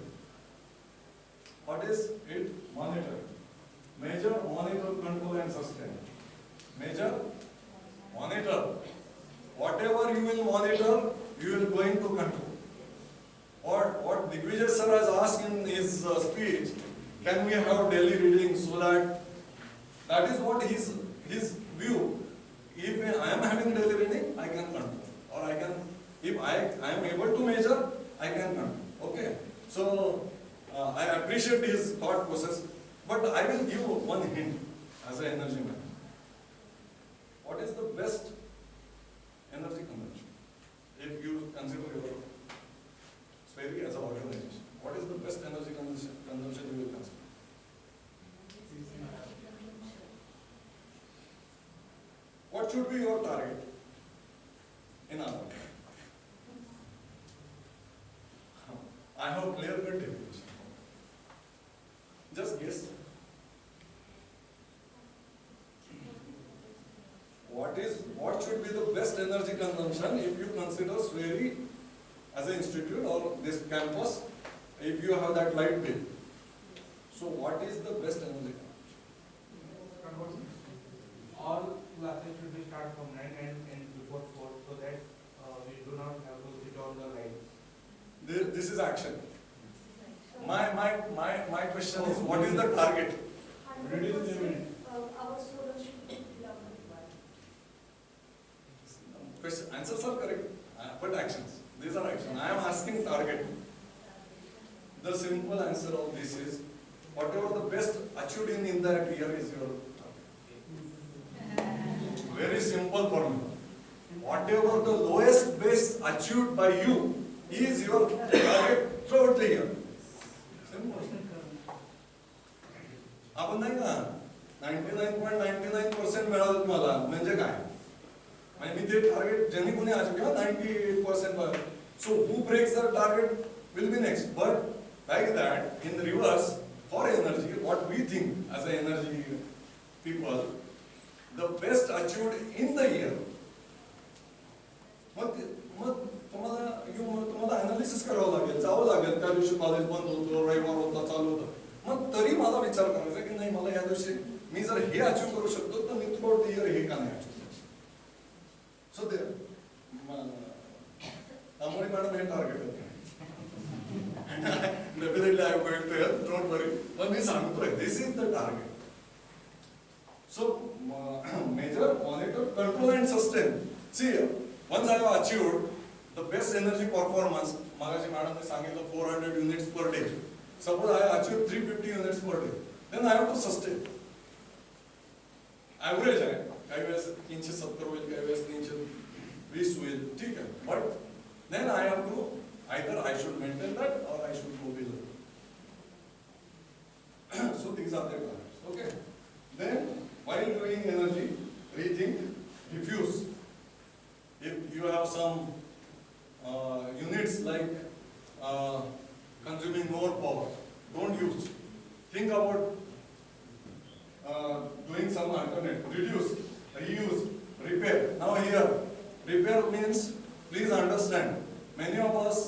What is it? Monitoring. Measure, monitor, control, and sustain. Measure, monitor. Whatever you will monitor, you will going to control. What Digvijay sir has asked in his speech, can we have daily reading, so that is what his view. If I am having daily reading, I can control, or I can. If I am able to measure, I can control. Okay. So I appreciate his thought process, but I will give one hint as an energy man. What is the best energy consumption? If you consider your Sperry as an organization, what is the best energy consumption what should be your target in our life? I have clear-cut definition. Just guess. What should be the best energy consumption if you consider Sweri as an institute or this campus, if you have that light bill? So what is the best energy consumption? All classes should be start from 9 and end before 4 so that we do not have to switch on the lights. This is action. My question is, what is the target? Reduce the minute. Our solar should be Question, answers are correct, but actions. These are actions. I am asking target. The simple answer of this is, whatever the best achieved in that year is your target. Very simple formula. Whatever the lowest best achieved by you is your target throughout the year. Simple. आपण नाही का 99.99% मिळालं मला म्हणजे काय म्हणजे मी ते target ज्यांनी कोणी अचीव केलं 98%. So who breaks the target will be next. But like that, in reverse, for energy, what we think as an energy people, the best achieved in the year. मग तुम्हाला अनालिसिस करावं लागेल, जावं लागेल. त्या दिवशी कॉलेज बंद होतं, रविवार होता, चालू होतं. मग तरी मला विचार करायचा की नाही, मला या दिवशी मी जर हे अचीव करू शकतो तर मी थ्रू आउट द इयर हे का नाही अचीव करू शकतो. सो ते तांबोळी मॅडम हे टार्गेट आहे. Definitely I am going to help, don't worry. पण मी सांगतोय, this is the target. So measure, monitor, control and sustain. See, once I have achieved the best energy performance, मागाशी मॅडमने सांगितलं 400 units per day. Suppose I achieve 350 units per day. Then I have to sustain. Average आहे. काही वेळेस 370 होईल, काही वेळेस 320 होईल, ठीक आहे. But then I have to either I should maintain that or I should go below. So these are the targets. Okay. Then while doing energy, rethink, diffuse. If you have some units like consuming more power, don't use. Think about doing some alternate. Reduce, reuse, repair. Now here, repair means, please understand, many of us,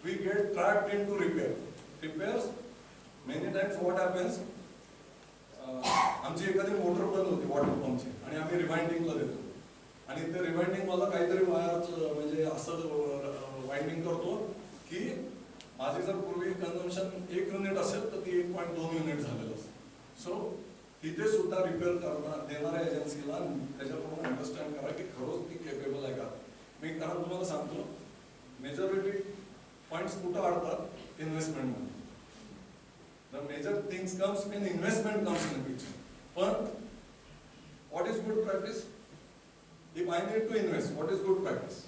we get trapped into repair. Repairs, many times what happens, आमची एखादी motor बंद होती water पंपची आणि आम्ही रिवाइंडिंगला देतो आणि ते rewinding मला काहीतरी वायर म्हणजे असं वाइंडिंग करतो की माझी जर पूर्वी कन्झम्पशन 1 युनिट असेल तर ती 1.2 युनिट झालेलं असतं. सो तिथे सुद्धा रिपेअर करणार देणाऱ्या एजन्सीला त्याच्याकडून अंडरस्टँड करा की खरोच ती केपेबल आहे का. मी कारण तुम्हाला सांगतो, मेजॉरिटी पॉइंट्स कुठं अडतात, इन्व्हेस्टमेंटमध्ये. The major things comes when investment comes in the picture. But what is good practice? If I need to invest, what is good practice?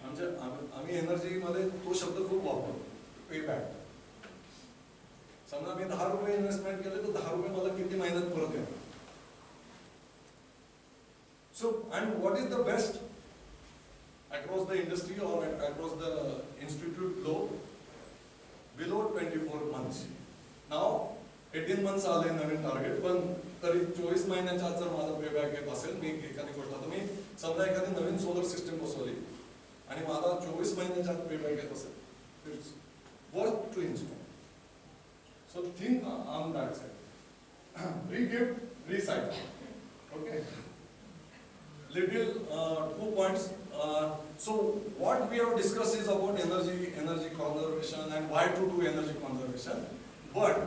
आम्ही एनर्जी मध्ये तो शब्द खूप वापरतो, पे बॅक. समजा मी 10 रुपये इन्व्हेस्टमेंट केले तर 10 रुपये मला किती महिन्यात परत येणार. So and what is the best across the industry or across the institute globe? Below 24 months. Now 18 months आले नवीन टार्गेट, पण तरी 24 महिन्याच्या जर माझा पेबॅक येत असेल, मी एखादी गोष्ट आता मी समजा एखादी नवीन सोलर सिस्टम बसवली आणि माझा 24 महिन्याच्या पेबॅक येत असेल, it's worth to install. So think on that side. Re-gift, recycle. Okay. Little 2 points. So what we have discussed is about energy conservation and why to do energy conservation. But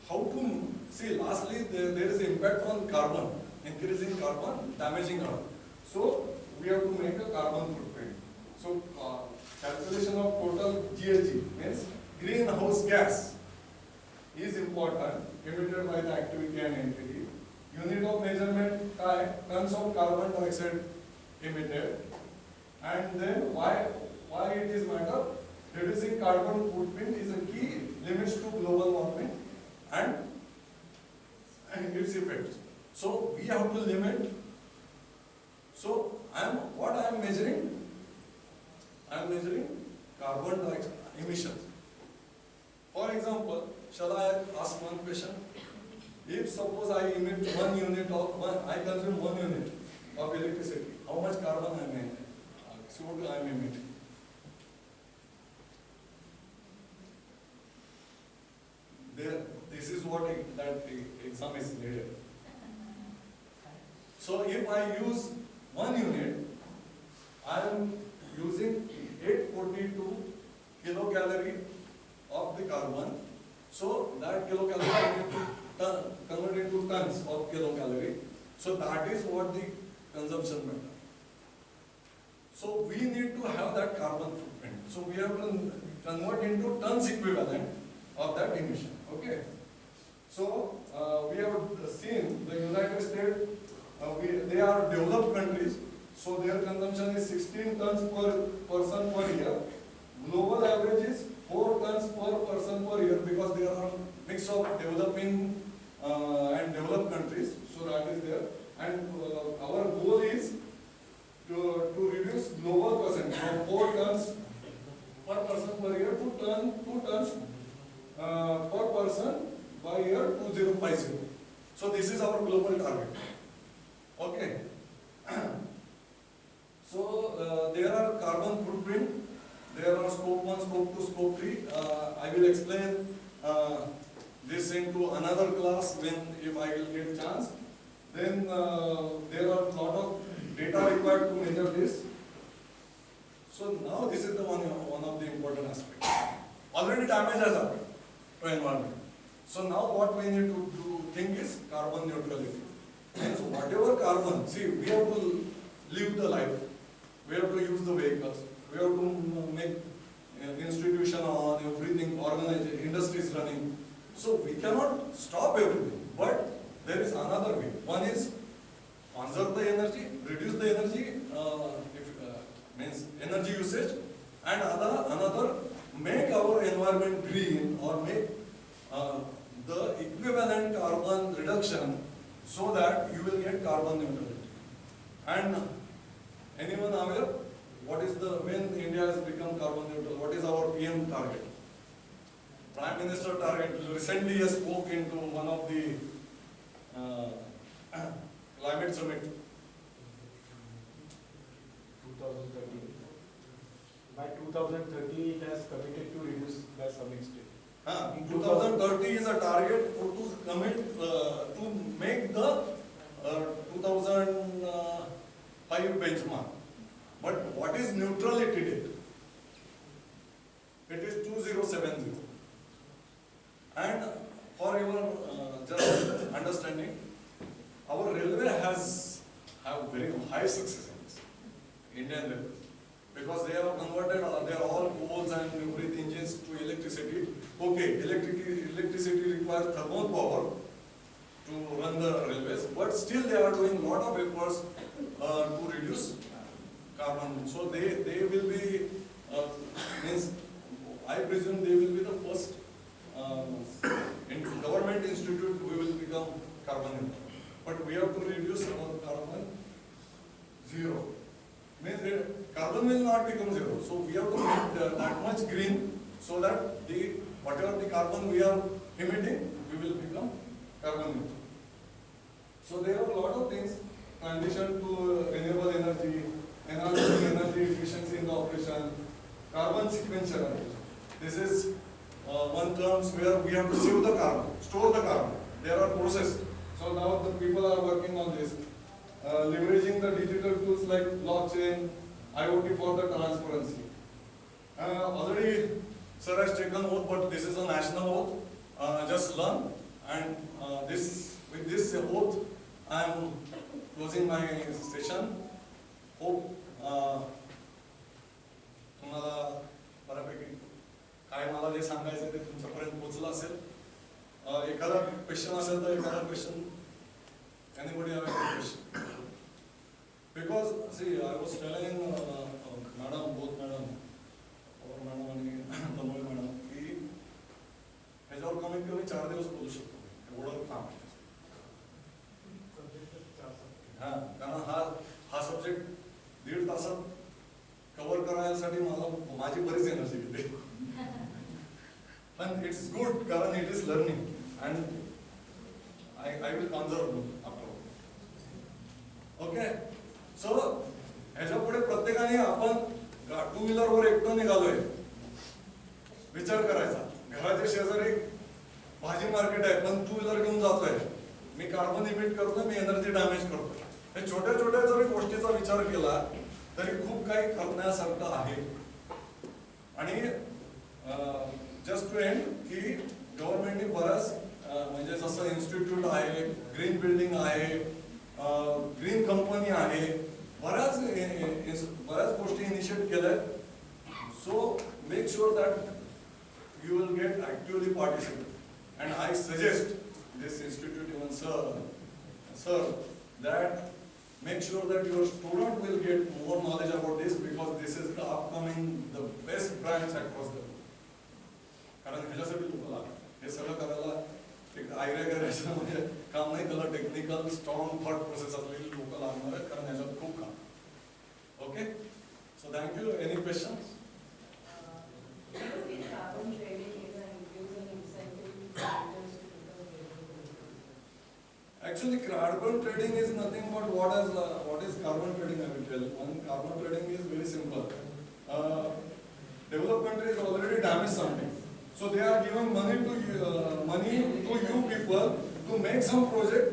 how to see? Lastly, there is impact on carbon, increasing carbon, damaging Earth. So we have to make a carbon footprint. So calculation of total GHG means greenhouse gas is important, emitted by the activity and entity. Unit of measurement, tons of carbon dioxide emitted. And then why it is matter? Reducing carbon footprint is a key limits to global warming and its effects. So we have to limit. So what I am measuring? I am measuring carbon dioxide emissions. For example, shall I ask one question? If suppose I emit 1 unit I consume 1 unit of electricity, how much carbon I am emitting? CO2 I am emitting. This is what that exam is needed. So if I use 1 unit, I am using 842 kilocalorie of the carbon. So that kilocalorie I need to convert into tons of kilocalorie. So that is what the consumption matter. So we need to have that carbon footprint. So we have to convert into tons equivalent of that emission. Okay. So we have seen the United States. They are developed countries. So their consumption is 16 tons per person per year. Global average is 4 tons per person per year because there are mix of developing and developed countries. So that is there. And our goal is to reduce global percent from 4 tons per person per year to 2 tons per person by year 2050. So this is our global target. Okay. So there are carbon footprint. There are scope 1, scope 2, scope 3. I will explain this into another class if I will get chance. Then there are a lot of data required to measure this. So now this is the one of the important aspects. Already damage has happened to environment. So now what we need to think is carbon neutrality. And so whatever carbon, see, we have to live the life. We have to use the vehicles. We have to make institution on everything, organize industries running. So we cannot stop everything. But there is another way. One is conserve the energy, reduce the energy, means energy usage, and another make our environment green or make the equivalent carbon reduction so that you will get carbon neutrality. And anyone aware what is when India has become carbon neutral? What is our PM target? Prime Minister target recently has spoke into one of the climate summit. 2030. By 2030, it has committed to reduce by some extent. 2030 is a target to commit to make the 2005 benchmark. But what is neutrality date? It is 2070. And for your just understanding, our railway have very high success in this, Indian Railways, because they have converted, they are all coals and everything engines to electricity. Okay, electricity requires thermal power to run the railways, but still they are doing a lot of efforts to reduce carbon. So they will be, means I presume they will be the first in government institute we will become carbon neutral. But we have to reduce our carbon zero. Means carbon will not become zero. So we have to make that much green so that whatever the carbon we are emitting, we will become carbon neutral. So there are a lot of things, transition to renewable energy, enhancing energy efficiency in the operation, carbon sequential. This is one terms where we have to save the carbon, store the carbon. There are processes. So now the people are working on this, leveraging the digital tools like blockchain, IoT for the transparency. Already Sir has taken oath, but this is a national oath. Just learn, and with this oath, I am closing my session. Hope तुम्हाला बऱ्यापैकी काय मला जे सांगायचं ते तुमच्यापर्यंत पोहोचलं असेल. एखादा क्वेश्चन असेल तर एखादा question anybody have any question? Because see, I was telling madam, both madam, or madam आणि तन्मय madam, की ह्याच्यावर कमीत कमी 4 दिवस बोलू शकतो. एवढं काम आहे. पण इट्स गुड कारण it is learning and I will conserve afterward. Okay so ह्याच्या पुढे प्रत्येकाने आपण टू व्हीलर वर एकटं निघालोय विचार करायचा. घराच्या शेजारी भाजी मार्केट आहे पण टू व्हीलर घेऊन जातोय, मी कार्बन इमिट करतोय, मी एनर्जी डॅमेज करतोय. हे छोट्या छोट्या जरी गोष्टीचा विचार केला तरी खूप काही करण्यासारखं आहे. आणि जस्ट टू एंड की गव्हर्नमेंटने बराच म्हणजे जसं इन्स्टिट्यूट आहे, ग्रीन बिल्डिंग आहे, ग्रीन कंपनी आहे, बऱ्याच गोष्टी इनिशिएट केल्यात. So make sure that you will get actively participate and I suggest this institute even sir that make sure that your student will get more knowledge about this because this is the upcoming the best branch across the world. कारण ह्याच्यासाठी लोक लागतात हे सगळं करायला एक idea करायचं म्हणजे काम नाही, त्याला टेक्निकल स्ट्रॉंग थॉट प्रोसेस असलेली लोक लागणार आहेत कारण ह्याच्यात खूप काम. Okay so thank you. Any questions? Actually, carbon trading is nothing but what is carbon trading, I will tell you. One, carbon trading is very simple. Developed countries already damaged something, so they are giving money to you people to make some project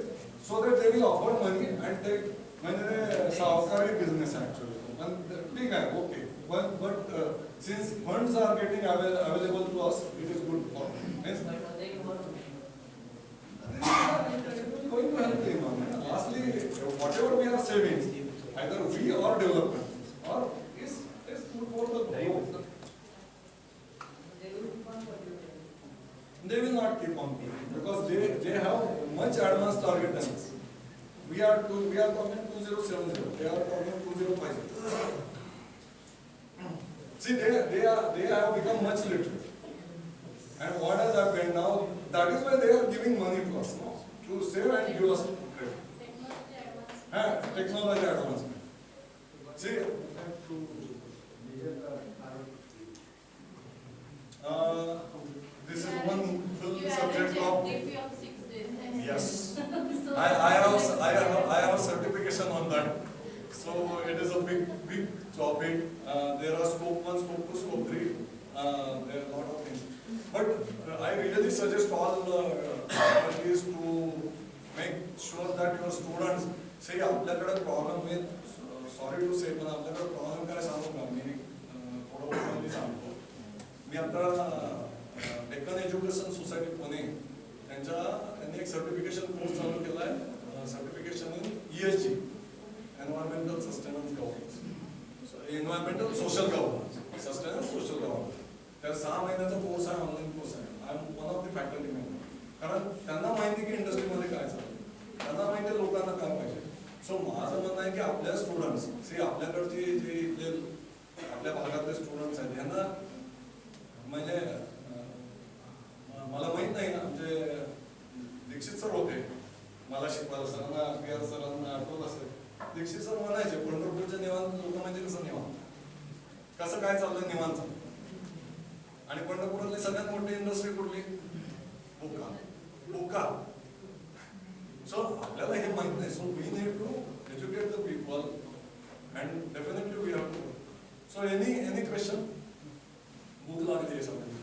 so that they will offer money and take म्हणजे सहकारी business actually. And ठीक आहे, okay. But since funds are getting available to us, it is good for us. Going to help the environment. Lastly, whatever we are saving, either we or development, or is good for the growth. They will not keep on going because they have much advanced target than us. We are talking 2070. They are talking 2050. See, they have become much literate. And what has happened now? That is why they are giving money to us, no? To save and give us credit. Technology advancement. See, this is one full subject of. Yes. I have a certification on that. So it is a big topic. There are scope 1, scope 2, scope 3. There are a lot of things. But I really suggest all faculties to make sure that your students say आपल्याकडे problem with sorry to say पण आपल्याकडे problem काय सांगू का मी थोडं openly सांगतो. मी आता Deccan education society Pune त्यांनी एक सर्टिफिकेशन कोर्स चालू केला आहे, certification in ESG, environmental sustainable governance, environmental social governance, sustainable social governance. तर 6 महिन्याचा कोर्स आहे, ऑनलाईन कोर्स आहे. I am one of the faculty member. कारण त्यांना माहिती की इंडस्ट्रीमध्ये काय चालतं, त्यांना माहिती आहे लोकांना काय पाहिजे. सो माझं म्हणणं आहे की आपल्या स्टुडंट्स से आपल्याकडचे जे इथले आपल्या भागातले स्टुडंट्स आहेत यांना म्हणजे मला माहित नाही, आमचे दीक्षित सर होते मला शिकवायला, सरांना PR सरांना आठवत असेल. दीक्षित सर म्हणायचे पंढरपूरच्या निवांत लोक म्हणजे कसं निवांत, कसं काय चाललं निवांत चाललं. आणि पंढरपुरातली सगळ्यात मोठी इंडस्ट्री कुठली? बुका. सो आपल्याला हे माहित नाही. So we need to educate the people and definitely we have to. So any question? भूक लागली आहे सगळ्यांना.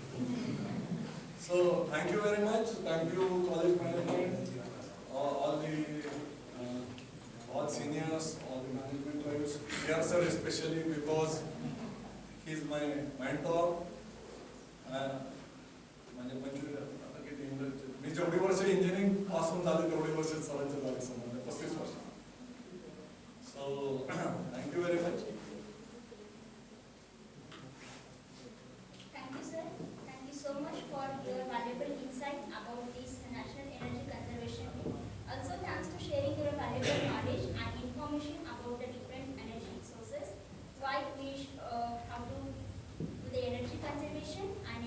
So thank you very much. Thank you college management, all seniors, all the management tribes. PR sir especially because he is my mentor. म्हणजे 25 आता किती मी जेवढी वर्ष engineering पासून झाले तेवढी वर्ष सरांच्या झाले समजा 35 वर्ष. सो thank you very much. Thank you, sir. Thank you so much for your valuable insight about this National Energy Conservation Day. Also, thanks to sharing your valuable knowledge and information about the different energy sources, why we how to do the energy conservation and